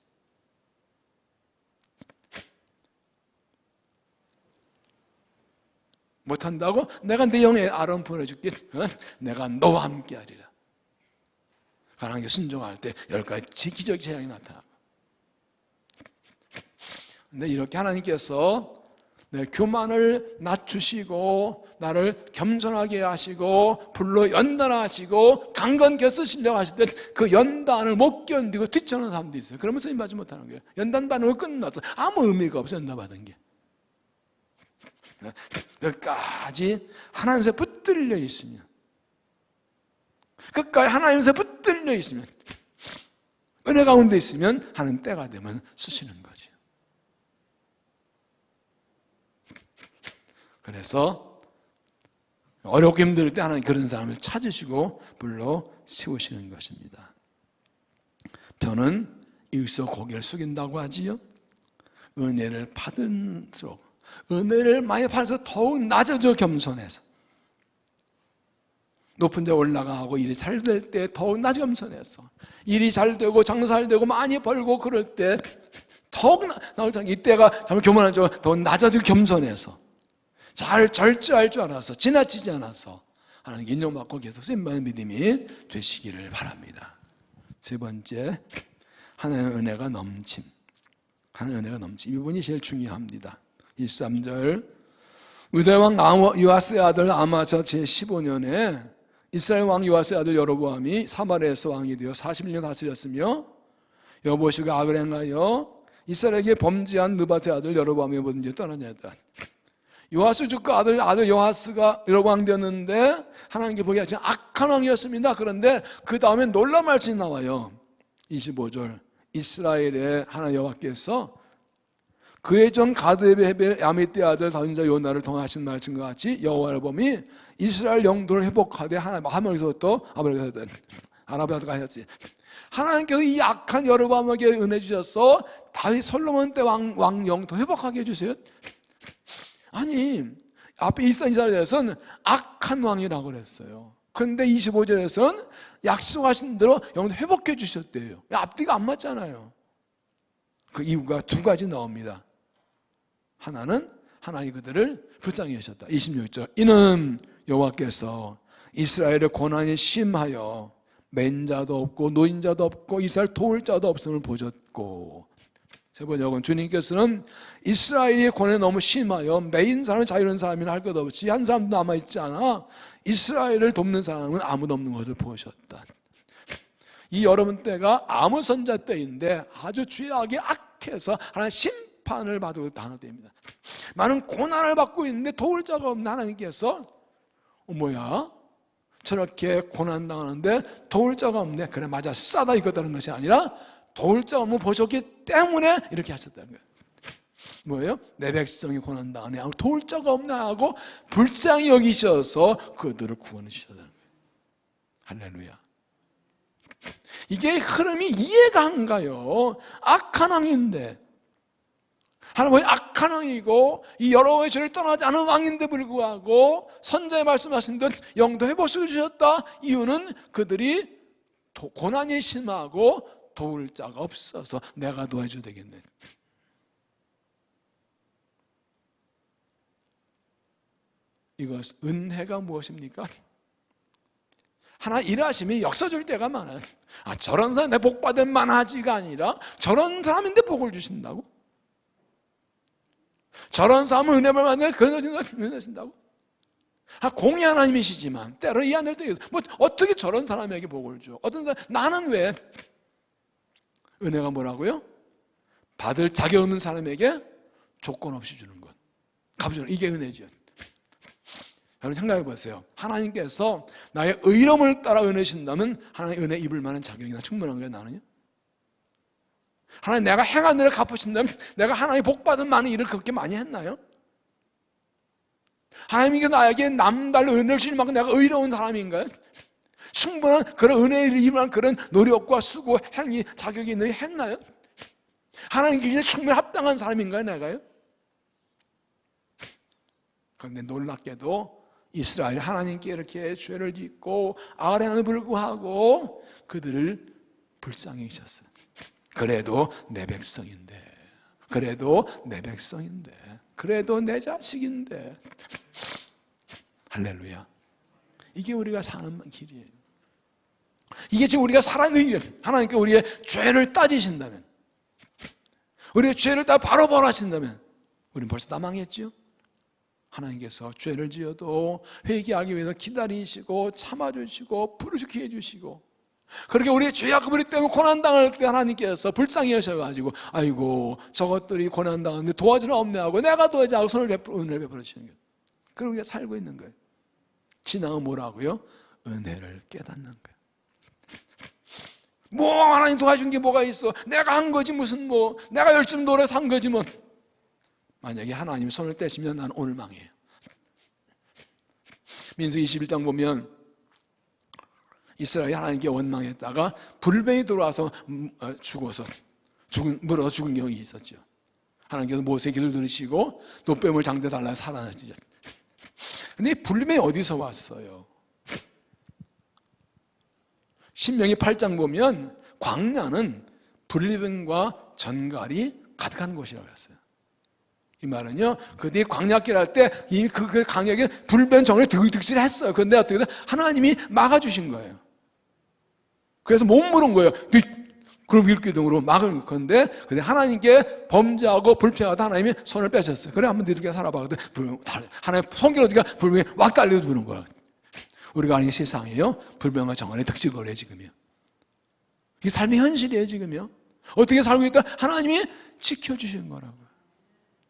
못한다고? 내가 내 영에 아론 보내줄게. 내가 너와 함께하리라. 하나님께 순종할 때 10가지 기적의 재앙이 나타나고. 근데 이렇게 하나님께서 내 교만을 낮추시고 나를 겸손하게 하시고 불로 연단하시고 강건케 쓰시려고 하실 때 그 연단을 못 견디고 뒤쳐놓은 사람도 있어요. 그러면 쓰임 받지 못하는 거예요. 연단 받는 거 끝났어. 아무 의미가 없어. 연단 받은 게. 끝까지 하나님께 붙들려 있으면, 끝까지 하나님께 붙들려 있으면, 은혜 가운데 있으면 하는 때가 되면 쓰시는 거죠. 그래서 어렵고 힘들 때 하나님 그런 사람을 찾으시고 불러 세우시는 것입니다. 편은 일서 고개를 숙인다고 하지요. 은혜를 받을수록, 은혜를 많이 받아서 더욱 낮아져 겸손해서, 높은 데 올라가고 일이 잘 될 때 더욱 낮아 겸손해서, 일이 잘 되고 장사 잘 되고 많이 벌고 그럴 때 더욱 이때가 정말 교만하죠. 더욱 낮아져 겸손해서 잘 절제할 줄 알아서 지나치지 않아서 하나님께 인정받고 계속 쓰임받는 믿음이 되시기를 바랍니다. 세 번째, 하나님의 은혜가 넘침. 하나님의 은혜가 넘침. 이 부분이 제일 중요합니다. 23절, 유다왕 요아스의 아들 아마자 제15년에 이스라엘 왕 요아스의 아들 여로보암이 사마리아에서 왕이 되어 41년 다스렸으며 여보시가 악을 행하여 이스라엘에게 범죄한 느밧의 아들 여로보암의 모든 죄를 떠나냐였다. 요아스 죽고 아들 요아스가 여로보암 되었는데 하나님께 보기에 지금 악한 왕이었습니다. 그런데 그 다음에 놀라운 말씀이 나와요. 25절, 이스라엘의 하나님 여호와께서 그의 종 가드의 헤벨 야미떼 아들 선지자 요나를 통하신 말씀과 같이 여호와를 보미 이스라엘 영토를 회복하되 하나님께서부터 아라비아가 하셨지. 하나님께서 이 악한 여로보암에게 은혜 주셔서 다윗 솔로몬 때 왕 영토 회복하게 해주세요. 아니, 앞에 이스라엘에서는 악한 왕이라고 그랬어요. 그런데 25절에서는 약속하신 대로 영토 회복해 주셨대요. 앞뒤가 안 맞잖아요. 그 이유가 두 가지 나옵니다. 하나는 하나님 그들을 불쌍히 하셨다. 26절, 이는 여호와께서 이스라엘의 고난이 심하여 맨자도 없고 노인자도 없고 이스라엘 도울 자도 없음을 보셨고, 세 번역은 주님께서는 이스라엘의 고난이 너무 심하여 매인 사람은 자유로운 사람이나 할 것 없이 한 사람도 남아있지 않아 이스라엘을 돕는 사람은 아무도 없는 것을 보셨다. 이 여러분 때가 아무 선자 때인데 아주 죄악이 악해서 하나님 심판을 받고 당할 때입니다. 많은 고난을 받고 있는데 도울 자가 없는 하나님께서 뭐야? 저렇게 고난당하는데 도울 자가 없네. 그래 맞아 싸다 이거다는 것이 아니라 도울 자가 없는 보셨기 때문에 이렇게 하셨다는 거예요. 뭐예요? 내 백성이 고난당하네 하고 도울 자가 없나 하고 불쌍히 여기셔서 그들을 구원해 주셨다는 거예요. 할렐루야. 이게 흐름이 이해가 안 가요. 악한 왕인데 하나님의 악한 왕이고 이 여러분의 죄를 떠나지 않은 왕인데 불구하고 선자의 말씀하신 듯 영도 회복시켜 주셨다. 이유는 그들이 고난이 심하고 도울 자가 없어서 내가 도와줘야 되겠네. 이것 은혜가 무엇입니까? 하나 일하시면 역사줄 때가 많아요. 저런 사람 내 복 받을 만하지가 아니라 저런 사람인데 복을 주신다고? 저런 사람은 은혜를 받는 은혜 주신다고? 공의 하나님이시지만 때로는 이해 안 될 때 뭐 어떻게 저런 사람에게 복을 줘? 어떤 사람 나는 왜? 은혜가 뭐라고요? 받을 자격 없는 사람에게 조건 없이 주는 것. 갚아주는 이게 은혜죠. 여러분 생각해 보세요. 하나님께서 나의 의로움을 따라 은혜 주신다면 하나님 은혜 입을 만한 자격이나 충분한 거예요, 나는요? 하나님 내가 행한 일을 갚으신다면 내가 하나님 복 받은 많은 일을 그렇게 많이 했나요? 하나님께 나에게 남달리 은혜를 주실 만큼 내가 의로운 사람인가요? 충분한 그런 은혜를 입을 만한 그런 노력과 수고, 행위, 자격이 있는 일 했나요? 하나님께 충분히 합당한 사람인가요, 내가요? 그런데 놀랍게도 이스라엘이 하나님께 이렇게 죄를 짓고 악을 행함에도 불구하고 그들을 불쌍히 여기셨어요. 그래도 내 백성인데, 그래도 내 백성인데, 그래도 내 자식인데. 할렐루야. 이게 우리가 사는 길이에요. 이게 지금 우리가 살아있는 길. 하나님께 우리의 죄를 따지신다면, 우리의 죄를 따 바로 벌하신다면 우리는 벌써 다 망했죠. 하나님께서 죄를 지어도 회개하기 위해서 기다리시고 참아주시고 부르시게 해주시고, 그렇게 우리의 죄악 그리 때문에 고난당할 때 하나님께서 불쌍히 여셔가지고 아이고 저것들이 고난당하는데 도와주는 없네 하고 내가 도와주지 않고 은혜를 베풀어 주시는 거예요. 그리고 우리가 살고 있는 거예요. 신앙은 뭐라고요? 은혜를 깨닫는 거예요. 뭐 하나님 도와준 게 뭐가 있어? 내가 한 거지 무슨 뭐 내가 열심히 노력해서 한 거지 뭐. 만약에 하나님이 손을 떼시면 난 오늘 망해요. 민수기 21장 보면 이스라엘이 하나님께 원망했다가 불뱀이 들어와서 죽어서 물어 죽은 경이 있었죠. 하나님께서 모세의 길을 들으시고 노뱀을 장대달라 살아났죠. 근데 불뱀이 어디서 왔어요? 신명기 8장 보면 광야는 불뱀과 전갈이 가득한 곳이라고 했어요. 이 말은요, 그들이 광야길 할 때 이미 그 광야에 불뱀 정을 득실했어요. 그런데 어떻게 돼? 하나님이 막아주신 거예요. 그래서 못 물은 거예요. 그럼 일기둥으로 막은 건데, 근데 하나님께 범죄하고 불평하다 하나님이 손을 빼셨어요. 그래, 한번 너희들끼리 살아봐. 하나님 손길로 어디가 불병에 왁 달려도 부는 거야. 우리가 아는 세상이에요. 불병과 정언의 득실거리에 지금이요. 이게 삶의 현실이에요, 지금요. 어떻게 살고 있다? 하나님이 지켜주신 거라고요.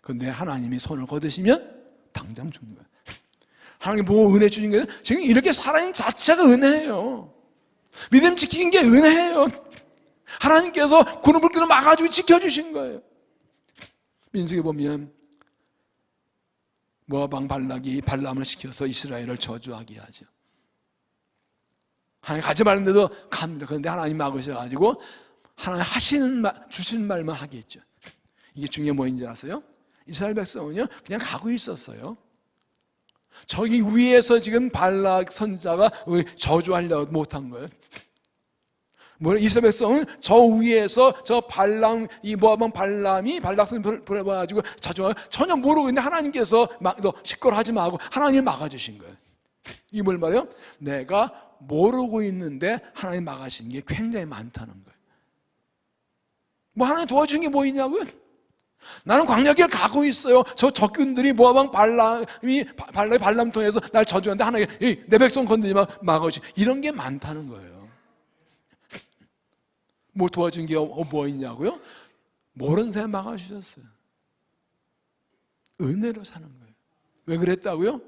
근데 하나님이 손을 거두시면 당장 죽는 거예요. 하나님이 뭐 은혜 주신 거예요? 지금 이렇게 살아있는 자체가 은혜예요. 믿음 지키는 게 은혜예요. 하나님께서 구름 불길을 막아주고 지켜주신 거예요. 민수기 보면 모압 왕 발락이 발람을 시켜서 이스라엘을 저주하게 하죠. 하나님 가지 말는데도 갑니다. 그런데 하나님 막으셔가지고 하나님 하시는 말, 주신 말만 하게 했죠. 이게 중요한 뭐인지 아세요? 이스라엘 백성은요 그냥 가고 있었어요. 저기 위에서 지금 발락 선지자가 저주하려고 못한 거예요. 이스라엘 백성은 저 위에서 저 발람, 이 모압 왕 발람이 발락 선지자를 불러가지고 자주하고 전혀 모르고 있는데 하나님께서 너 시끄러 하지 마고 하나님 막아주신 거예요. 이게 뭘 말해요? 내가 모르고 있는데 하나님 막아주신 게 굉장히 많다는 거예요. 뭐 하나님 도와준 게 뭐 있냐고요? 나는 광야길 가고 있어요. 저 적군들이 모압 발람이 발람통해서 날 저주하는데 하나님께 내 백성 건드리지 마, 막으시. 이런 게 많다는 거예요. 뭐 도와준 게 뭐 있냐고요? 모른 새 막아주셨어요. 은혜로 사는 거예요. 왜 그랬다고요?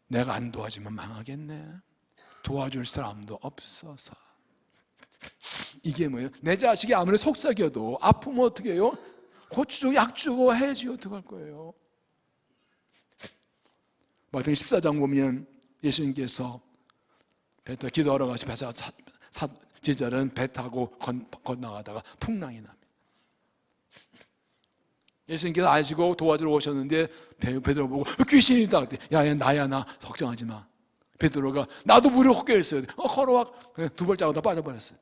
내가 안 도와주면 망하겠네. 도와줄 사람도 없어서. 이게 뭐예요? 내 자식이 아무리 속삭여도 아프면 어떻게 해요? 고추 주고 약 주고 해야지 어떡할 거예요? 마태복음 14장 보면 예수님께서 배 타고 기도하러 가시고 제자들은 배 타고 건너가다가 풍랑이 납니다. 예수님께서 아시고 도와주러 오셨는데 베드로 보고 귀신이다. 야 나야 나 걱정하지 마. 베드로가 나도 물에 헛개했어요. 걸어와. 두 발자국 다 빠져버렸어요.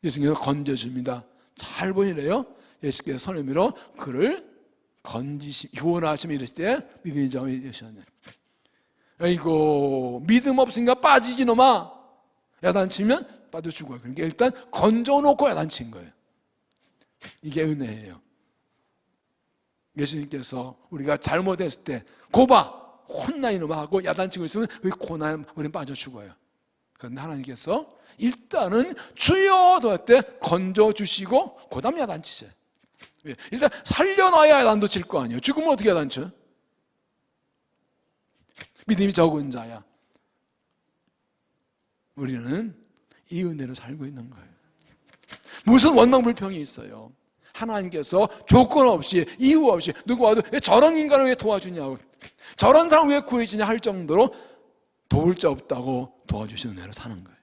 예수님께서 건져줍니다. 잘 보이래요. 예수께서 손을 밀어 그를 구원하시며 이랬을 때 믿음이 정이 되셨네. 아이고 믿음 없으니까 빠지지 놈아. 야단치면 빠져 죽어요. 그러니까 일단 건져놓고 야단친 거예요. 이게 은혜예요. 예수님께서 우리가 잘못했을 때 고봐 혼나 이놈아 하고 야단치고 있으면 그 고난 우리는 빠져 죽어요. 그런데 하나님께서 일단은 주여 도할 때 건져주시고 그 다음 야단치세요. 일단 살려놔야 야단도 칠 거 아니에요. 죽으면 어떻게 야단쳐? 믿음이 적은 자야. 우리는 이 은혜로 살고 있는 거예요. 무슨 원망불평이 있어요? 하나님께서 조건 없이 이유 없이 누구 와도 왜 저런 인간을 왜 도와주냐고, 저런 사람을 왜 구해주냐 할 정도로 도울 자 없다고 도와주시는 은혜로 사는 거예요.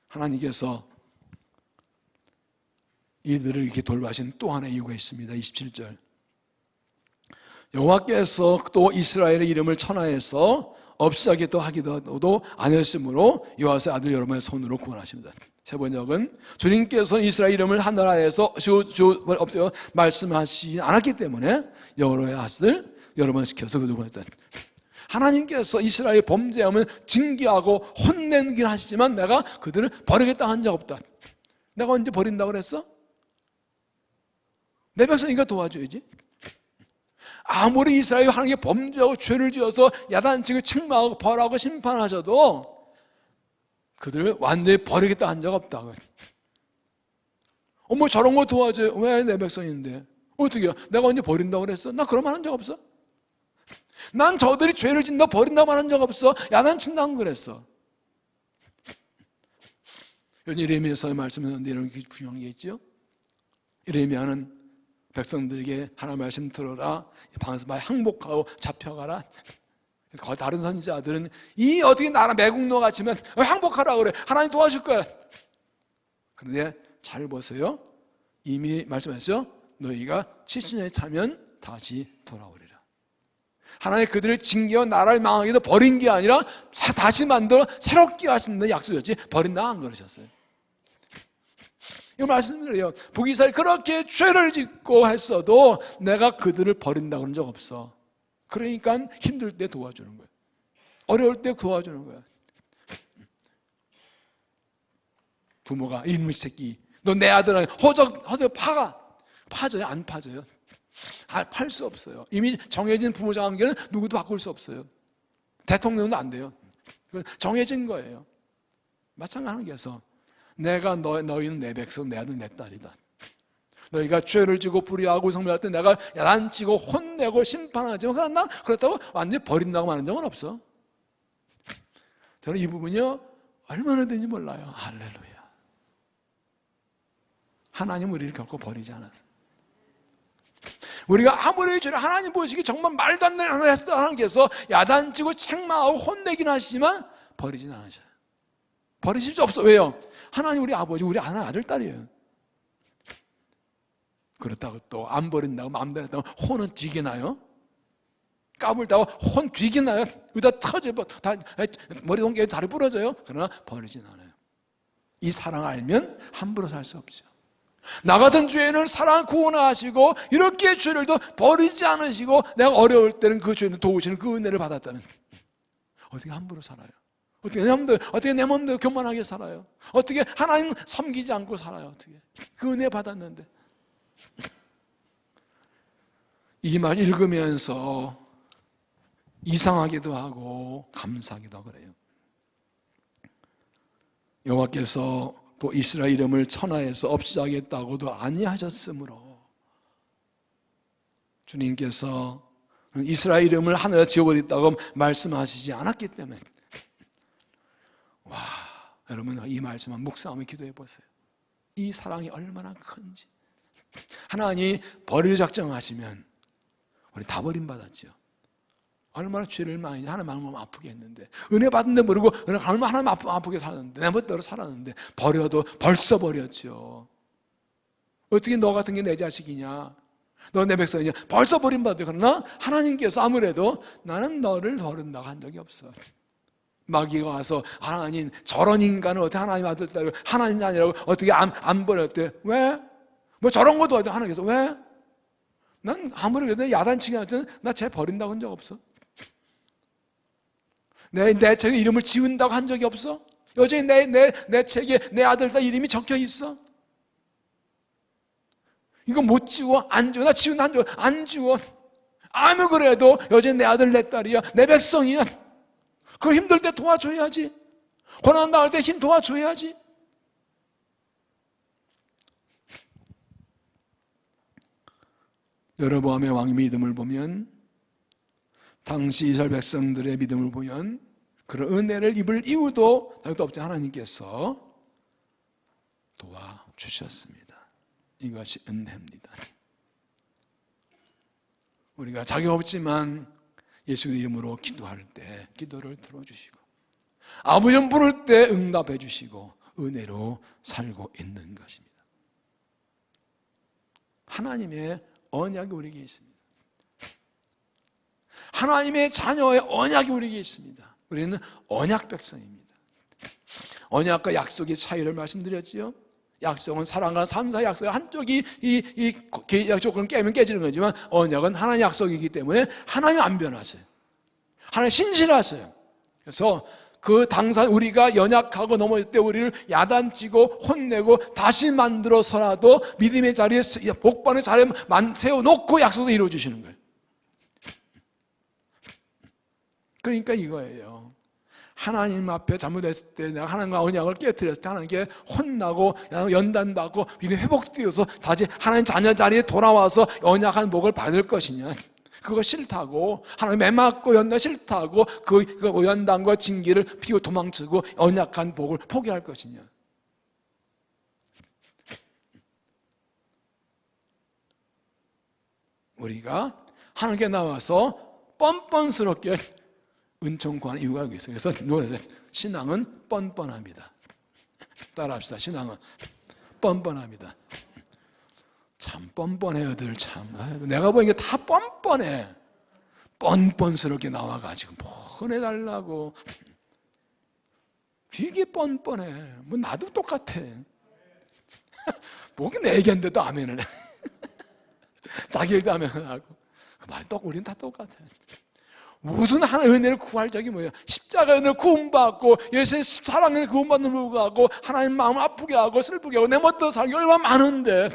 하나님께서 이들을 이렇게 돌봐신 또 하나의 이유가 있습니다. 27절 여호와께서 또 이스라엘의 이름을 천하에서 없이 또 하기도 안 했으므로 여호와의 아들 여러분의 손으로 구원하십니다. 세 번역은 주님께서 이스라엘 이름을 하나라에서 말씀하시지 않았기 때문에 여호와의 아들 여러분 시켜서 그들 구원했다. 하나님께서 이스라엘 범죄하면 징계하고 혼내긴 하시지만 내가 그들을 버리겠다 한 적 없다. 내가 언제 버린다고 그랬어? 내 백성이니까 도와줘야지. 아무리 이스라엘 하나님께 범죄하고 죄를 지어서 야단치고 책망하고 벌하고 심판하셔도 그들을 완전히 버리겠다 한 적 없다. 뭐 저런 거 도와줘요. 왜 내 백성인데? 어떻게 해요? 내가 언제 버린다고 그랬어? 나 그런 말 한 적 없어. 난 저들이 죄를 짓는다 버린다고 한 적 없어. 야단친다고 그랬어. 요즘 이레미야서의 말씀에 이런 게 중요한 게 있죠. 이레미야는 백성들에게 하나님 말씀 들어라, 방에서 막 항복하고 잡혀가라. 다른 선지자들은 이 어떻게 나라 매국노 같지만 항복하라 그래. 하나님 도와줄 거야. 그런데 잘 보세요. 이미 말씀하셨죠. 너희가 70년이 차면 다시 돌아오리라. 하나님 그들을 징계와 나라를 망하게도 버린 게 아니라 다시 만들어 새롭게 하신다는 약속이었지 버린다 안 그러셨어요. 이 말씀드려요. 북이스라엘 그렇게 죄를 짓고 했어도 내가 그들을 버린다고 그런 적 없어. 그러니까 힘들 때 도와주는 거예요. 어려울 때 도와주는 거야. 부모가 이놈의 새끼 너 내 아들은 허적 파져요? 안 파져요? 팔 수 없어요. 이미 정해진 부모자 관계는 누구도 바꿀 수 없어요. 대통령도 안 돼요. 그건 정해진 거예요. 마찬가지에서 내가 너희는 내 백성, 내 아들, 내 딸이다. 너희가 죄를 지고 불의하고 성멸할 때 내가 야단치고 혼내고 심판하지만 난 그렇다고 완전히 버린다고 하는 적은 없어. 저는 이 부분이요 얼마나 되는지 몰라요. 할렐루야. 하나님 우리를 결코 버리지 않았어요. 우리가 아무리 죄를 하나님 보시기 정말 말도 안 되는 하나 했을 하나님께서 야단치고 책망하고 혼내긴 하시지만 버리진 않으셔요. 버리실 수 없어. 왜요? 하나님 우리 아버지, 우리 하나님 아들, 딸이에요. 그렇다고 또 안 버린다고 마음대로 했다고 혼은 뒤게 나요? 까불다고 혼 뒤게 나요? 여기다 터져, 머리 동계 다리 부러져요? 그러나 버리진 않아요. 이 사랑 알면 함부로 살 수 없죠. 나 같은 죄인을 사랑 구원하시고 이렇게 죄를 더 버리지 않으시고 내가 어려울 때는 그 죄인을 도우시는 그 은혜를 받았다면 어떻게 함부로 살아요? 어떻게 내 마음대로 교만하게 살아요? 어떻게 하나님 섬기지 않고 살아요? 어떻게? 그 은혜 받았는데. 이 말 읽으면서 이상하기도 하고 감사하기도 하고 그래요. 여호와께서 또 이스라엘 이름을 천하에서 없이 하겠다고도 아니하셨으므로 주님께서 이스라엘 이름을 하늘에 지워버렸다고 말씀하시지 않았기 때문에. 와, 여러분 이 말씀만 묵상하며 기도해 보세요. 이 사랑이 얼마나 큰지. 하나님이 버릴 작정하시면 우리 다 버림받았죠. 얼마나 죄를 많이 하나님 마음 아프게 했는데, 은혜 받은데 모르고 하나님 아프게 살았는데, 내 멋대로 살았는데 버려도 벌써 버렸죠. 어떻게 너 같은 게 내 자식이냐, 너 내 백성이냐, 벌써 버림받았죠. 그러나 하나님께서 아무래도 나는 너를 버린다고 한 적이 없어. 마귀가 와서 하나님 저런 인간을 어떻게 하나님 아들 딸을 하나님 아니라고 어떻게 안 버렸대? 왜? 뭐 저런 것도 하나님께서 왜? 난 아무리 그래도 야단치기 하지만 나 쟤 버린다고 한 적 없어. 내 책에 이름을 지운다고 한 적이 없어. 여전히 내 책에 내 아들 딸 이름이 적혀 있어. 이거 못 지워? 안 지워? 나 지운다 한 적 안 지워. 아무 그래도 여전히 내 아들 내 딸이야. 내 백성이야. 그 힘들 때 도와줘야지. 고난 당할 때 힘 도와줘야지. 여로보암의 왕의 믿음을 보면, 당시 이스라엘 백성들의 믿음을 보면 그런 은혜를 입을 이유도 없지 하나님께서 도와주셨습니다. 이것이 은혜입니다. 우리가 자격 없지만 예수 이름으로 기도할 때 기도를 들어주시고, 아버지 부를 때 응답해 주시고 은혜로 살고 있는 것입니다. 하나님의 언약이 우리에게 있습니다. 하나님의 자녀의 언약이 우리에게 있습니다. 우리는 언약 백성입니다. 언약과 약속의 차이를 말씀드렸지요. 약속은 사랑과 삶 사이 약속, 한쪽이 이 약속을 깨면 깨지는 거지만 언약은 하나님의 약속이기 때문에 하나님 안 변하세요. 하나님 신실하세요. 그래서 그 당사 우리가 연약하고 넘어질 때 우리를 야단치고 혼내고 다시 만들어서라도 믿음의 자리에, 복받는 자리에 세워놓고 약속을 이루어주시는 거예요. 그러니까 이거예요. 하나님 앞에 잘못했을 때, 내가 하나님과 언약을 깨뜨렸을 때 하나님께 혼나고 연단받고 믿음이 회복되어서 다시 하나님 자녀 자리에 돌아와서 언약한 복을 받을 것이냐, 그거 싫다고, 하나님 매 맞고 연단 싫다고 그 연단과 징계를 피고 도망치고 언약한 복을 포기할 것이냐. 우리가 하나님께 나와서 뻔뻔스럽게 은총 구하는 이유가 여기 있어요. 그래서 누가 신앙은 뻔뻔합니다. 따라합시다. 신앙은 뻔뻔합니다. 참 뻔뻔해요, 늘 참. 아이고, 내가 보니까 다 뻔뻔해. 뻔뻔스럽게 나와가지고 뻔해달라고. 되게 뻔뻔해. 뭐 나도 똑같아. 뭐긴 내 얘기인데도 아멘을 해. 자기 일도 아멘을 하고. 그 말 우린 다 똑같아. 무슨 하나의 은혜를 구할 적이 뭐예요? 십자가 은혜를 구원받고 예수의 사랑을 구원받는 불구하고 하나님 마음 아프게 하고 슬프게 하고 내 멋대로 살기 얼마나 많은데,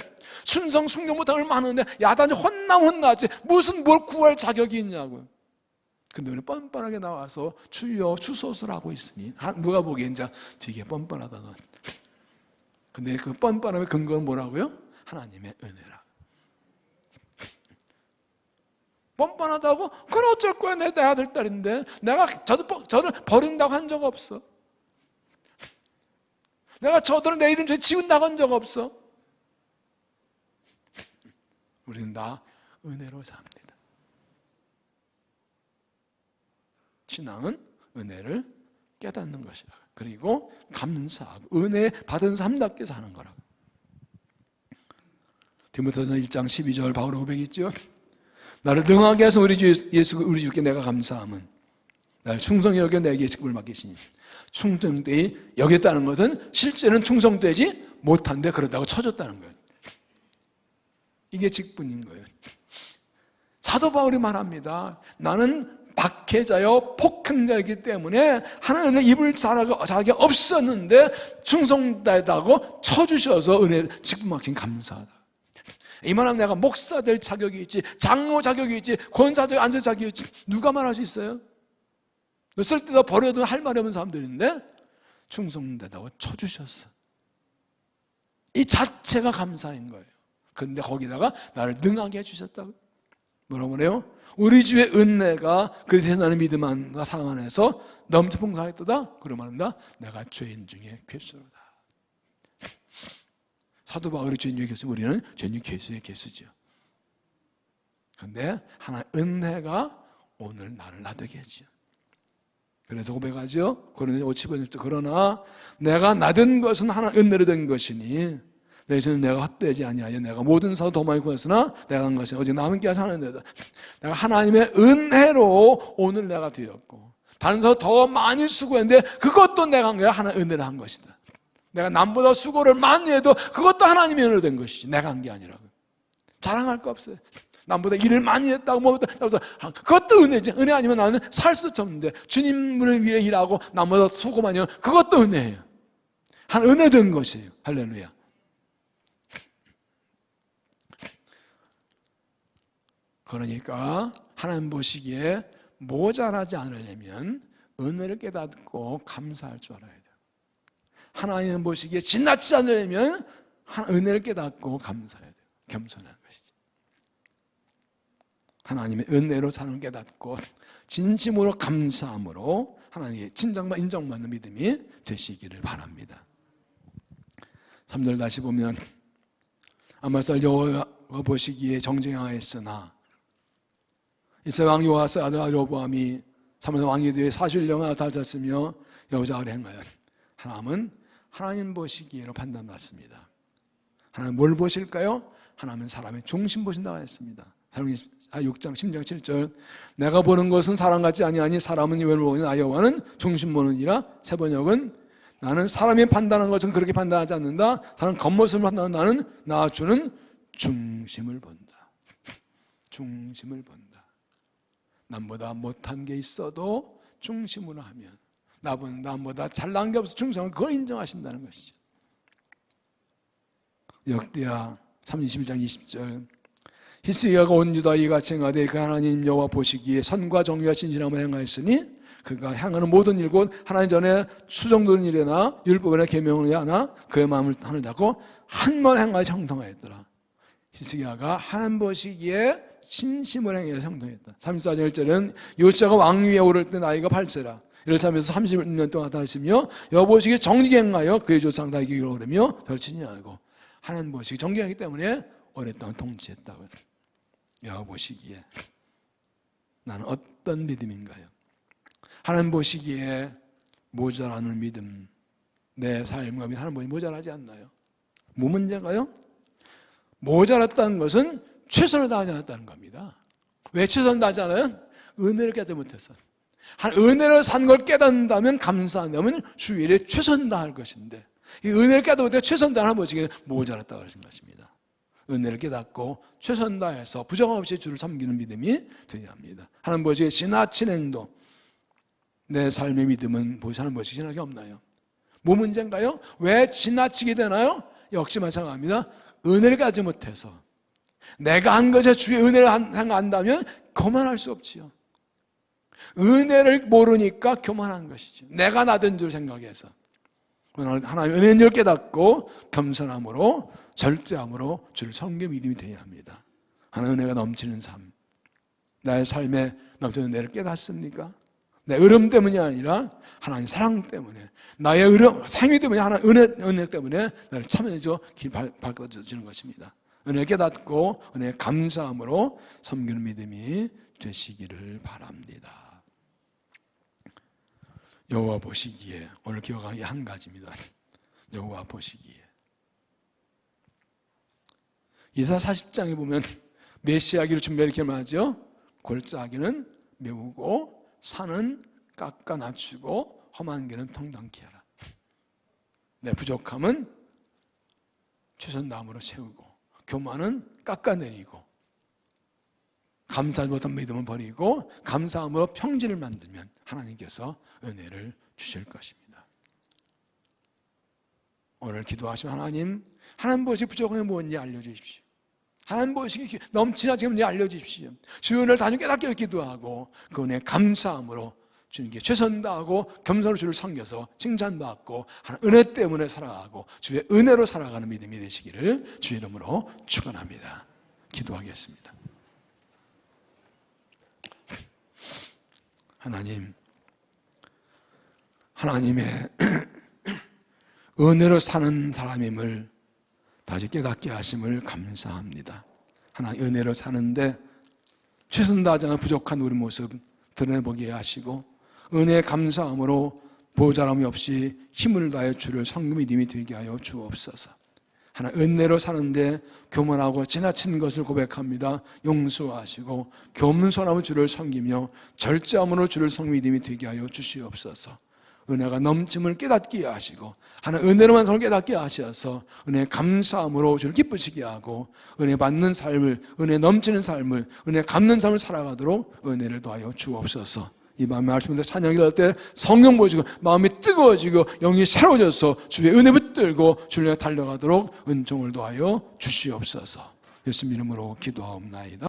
순성 순종 못하고 얼마나 많은데 야단이 혼나지 무슨 뭘 구할 자격이 있냐고요. 근데 우리 뻔뻔하게 나와서 주여 주소서를 하고 있으니 누가 보기엔 이제 되게 뻔뻔하다 넌. 근데 그 뻔뻔함의 근거는 뭐라고요? 하나님의 은혜라. 뻔뻔하다고? 그럼 어쩔 거야. 내 아들 딸인데. 내가 저를 버린다고 한 적 없어. 내가 저들은 내 이름 지운다고 한 적 없어. 우리는 다 은혜로 삽니다. 신앙은 은혜를 깨닫는 것이라. 그리고 감사하고 은혜 받은 삶답게 사는 거라고. 디모데전서 1장 12절 바울의 고백이 있죠. 나를 능하게 해서 우리 주께 내가 감사함은 나를 충성히 여겨 내게 직분을 맡기시니. 충성되이 여겼다는 것은 실제는 충성되지 못한데 그러다가 쳐졌다는 거예요. 이게 직분인 거예요. 사도 바울이 말합니다. 나는 박해자요 폭행자이기 때문에 하나님은 입을 자기가 없었는데 충성되다고 쳐주셔서 은혜 직분막힌 감사하다. 이만하면 내가 목사 될 자격이 있지, 장로 자격이 있지, 권사자에 앉을 자격이 있지, 누가 말할 수 있어요? 쓸데도 버려도 할 말이 없는 사람들인데 충성되다고 쳐주셨어. 이 자체가 감사인 거예요. 근데 거기다가 나를 능하게 해주셨다고. 뭐라고 그래요? 우리 주의 은혜가 그리스도에 나는 믿음 안과 사랑 안에서 넘쳐 풍성하였도다. 그러면 내가 죄인 중에 괴수로다. 사도 바울이 죄인 중에 괴수, 우리는 죄인 중에 괴수의 괴수죠. 근데 하나의 은혜가 오늘 나를 나되게 했죠. 그래서 고백하죠. 고린도서 5:15절부터 그러나 내가 나된 것은 하나 은혜로 된 것이니 내 죄는 내가 헛되지 아니하여 내가 모든 사도 더 많이 구했으나 내가 한 것이 오직 남은 게 하나님이다. 내가 하나님의 은혜로 오늘 내가 되었고 다른 사도 더 많이 수고했는데 그것도 내가 한 거야. 하나의 은혜로 한 것이다. 내가 남보다 수고를 많이 해도 그것도 하나님의 은혜로 된 것이지 내가 한 게 아니라고. 자랑할 거 없어요. 남보다 일을 많이 했다고 뭐보다 그것도 은혜지. 은혜 아니면 나는 살 수도 없는데 주님을 위해 일하고 남보다 수고 많이 하면 그것도 은혜예요. 한 은혜 된 것이에요. 할렐루야. 그러니까 하나님 보시기에 모자라지 않으려면 은혜를 깨닫고 감사할 줄 알아야 돼요. 하나님 보시기에 지나치지 않으려면 은혜를 깨닫고 감사해야 돼요. 겸손한 것이죠. 하나님의 은혜로 사는 깨닫고 진심으로 감사함으로 하나님의 친정만 인정받는 믿음이 되시기를 바랍니다. 3절 다시 보면 아말살 여호와 보시기에 정쟁하였으나 이스라엘 왕 요아스 아들 여로보암이 사무엘 왕이 되어 40년을 다스렸으며 여호자를 행하여 하나님은 하나님 보시기에로 판단받습니다. 하나님 뭘 보실까요? 하나님은 사람의 중심 보신다고 했습니다. 사람이 6장 10장 7절 내가 보는 것은 사람 같지 아니하니 사람은 이를 보니 나 여호와는 중심 보느니라. 세번역은 나는 사람이 판단하는 것은 그렇게 판단하지 않는다. 사람 겉모습을 판단하는 나는 나 주는 중심을 본다. 중심을 본다. 남보다 못한 게 있어도 중심으로 하면 남보다 잘난 게 없어 중심하면 그걸 인정하신다는 것이죠. 역대하 31장 20절 히스기야가 온 유다 이같이 행하되 그 하나님 여호와 보시기에 선과 정의와 진실함을 행하였으니 그가 향하는 모든 일곧 하나님 전에 수정되는 일이나 율법이나 계명을 하나 그의 마음을 하늘 닫고 한번 행하여 형통하였더라. 히스기야가 하나님 보시기에 진심을 행해서 형통했다. 34절 1절은 요시아가 왕위에 오를 때 나이가 8세라. 이를 참여해서 30년 동안 다니시며 여호와 보시기에 정직히 행하여 그의 조상 다 이기기로 오르며 덜치지 않고 하나님 보시기에 정직하기 때문에 오랫동안 통치했다고. 여호와 보시기에 나는 어떤 믿음인가요? 하나님 보시기에 모자라는 믿음, 내 삶과 하나님 보시기에 모자라지 않나요? 뭐 문제인가요? 모자랐다는 것은 최선을 다하지 않았다는 겁니다. 왜 최선을 다하지 않아요? 은혜를 깨닫지 못해서. 은혜를 산 걸 깨닫는다면 감사한다면 주일에 최선 다할 것인데 이 은혜를 깨닫지 못해 최선 다하는 보시기에 모자랐다고 하신 것입니다. 은혜를 깨닫고 최선 다해서 부정함 없이 주를 섬기는 믿음이 되어야 합니다. 하나님 보시기에 지나친 행동, 내 삶의 믿음은 하나님 보시기에 지나치게 없나요? 뭐 문제인가요? 왜 지나치게 되나요? 역시 마찬가지입니다. 은혜를 깨닫지 못해서 내가 한 것에 주의 은혜를 행한다면 교만할 수 없지요. 은혜를 모르니까 교만한 것이죠. 내가 나된 줄 생각해서 하나님의 은혜인 줄 깨닫고 겸손함으로 절제함으로 주를 섬기는 믿음이 되어야 합니다. 하나님의 은혜가 넘치는 삶, 나의 삶에 넘치는 은혜를 깨닫습니까? 내 의름 때문이 아니라 하나님 사랑 때문에 나의 의름, 행위 때문에 하나님 은혜 때문에 나를 참여해줘 길 바꿔주는 것입니다. 은혜 깨닫고 은혜 감사함으로 섬기는 믿음이 되시기를 바랍니다. 여호와 보시기에 오늘 기억하기 한 가지입니다. 여호와 보시기에 이사 40장에 보면 메시아기를 준비하는 이렇게 말하죠. 골짜기는 메우고 산은 깎아 낮추고 험한 길은 통당케 하라. 내 부족함은 최선 다함으로 세우고 교만은 깎아내리고 감사하지 못한 믿음을 버리고 감사함으로 평지를 만들면 하나님께서 은혜를 주실 것입니다. 오늘 기도하시면 하나님 무엇이 부족함이 뭔지 알려주십시오. 하나님 무엇이 넘치나 지금 알려주십시오. 주의 은혜를 다시 깨닫게 기도하고 그 은혜에 감사함으로 주님께 최선 다하고 겸손으로 주를 섬겨서 칭찬받고 하나님 은혜 때문에 살아가고 주의 은혜로 살아가는 믿음이 되시기를 주의 이름으로 축원합니다. 기도하겠습니다. 하나님의 은혜로 사는 사람임을 다시 깨닫게 하심을 감사합니다. 하나님 은혜로 사는데 최선 다하지 않은 부족한 우리 모습 드러내보게 하시고 은혜에 감사함으로 보잘함이 없이 힘을 다해 주를 섬기는 믿음이 되게 하여 주옵소서. 하나님 은혜로 사는데 교만하고 지나친 것을 고백합니다. 용서하시고 겸손함으로 주를 섬기며 절제함으로 주를 섬기는 믿음이 되게 하여 주시옵소서. 은혜가 넘침을 깨닫게 하시고 하나님 은혜로만 삶을 깨닫게 하셔서 은혜 감사함으로 주를 기쁘시게 하고 은혜 받는 삶을, 은혜 넘치는 삶을, 은혜 갚는 삶을 살아가도록 은혜를 더하여 주옵소서. 이 밤에 말씀을 찬양할 때 성령 보시고 마음이 뜨거워지고 영이 새로워져서 주의 은혜 붙들고 주를 향해 달려가도록 은총을 더하여 주시옵소서. 예수님 이름으로 기도하옵나이다.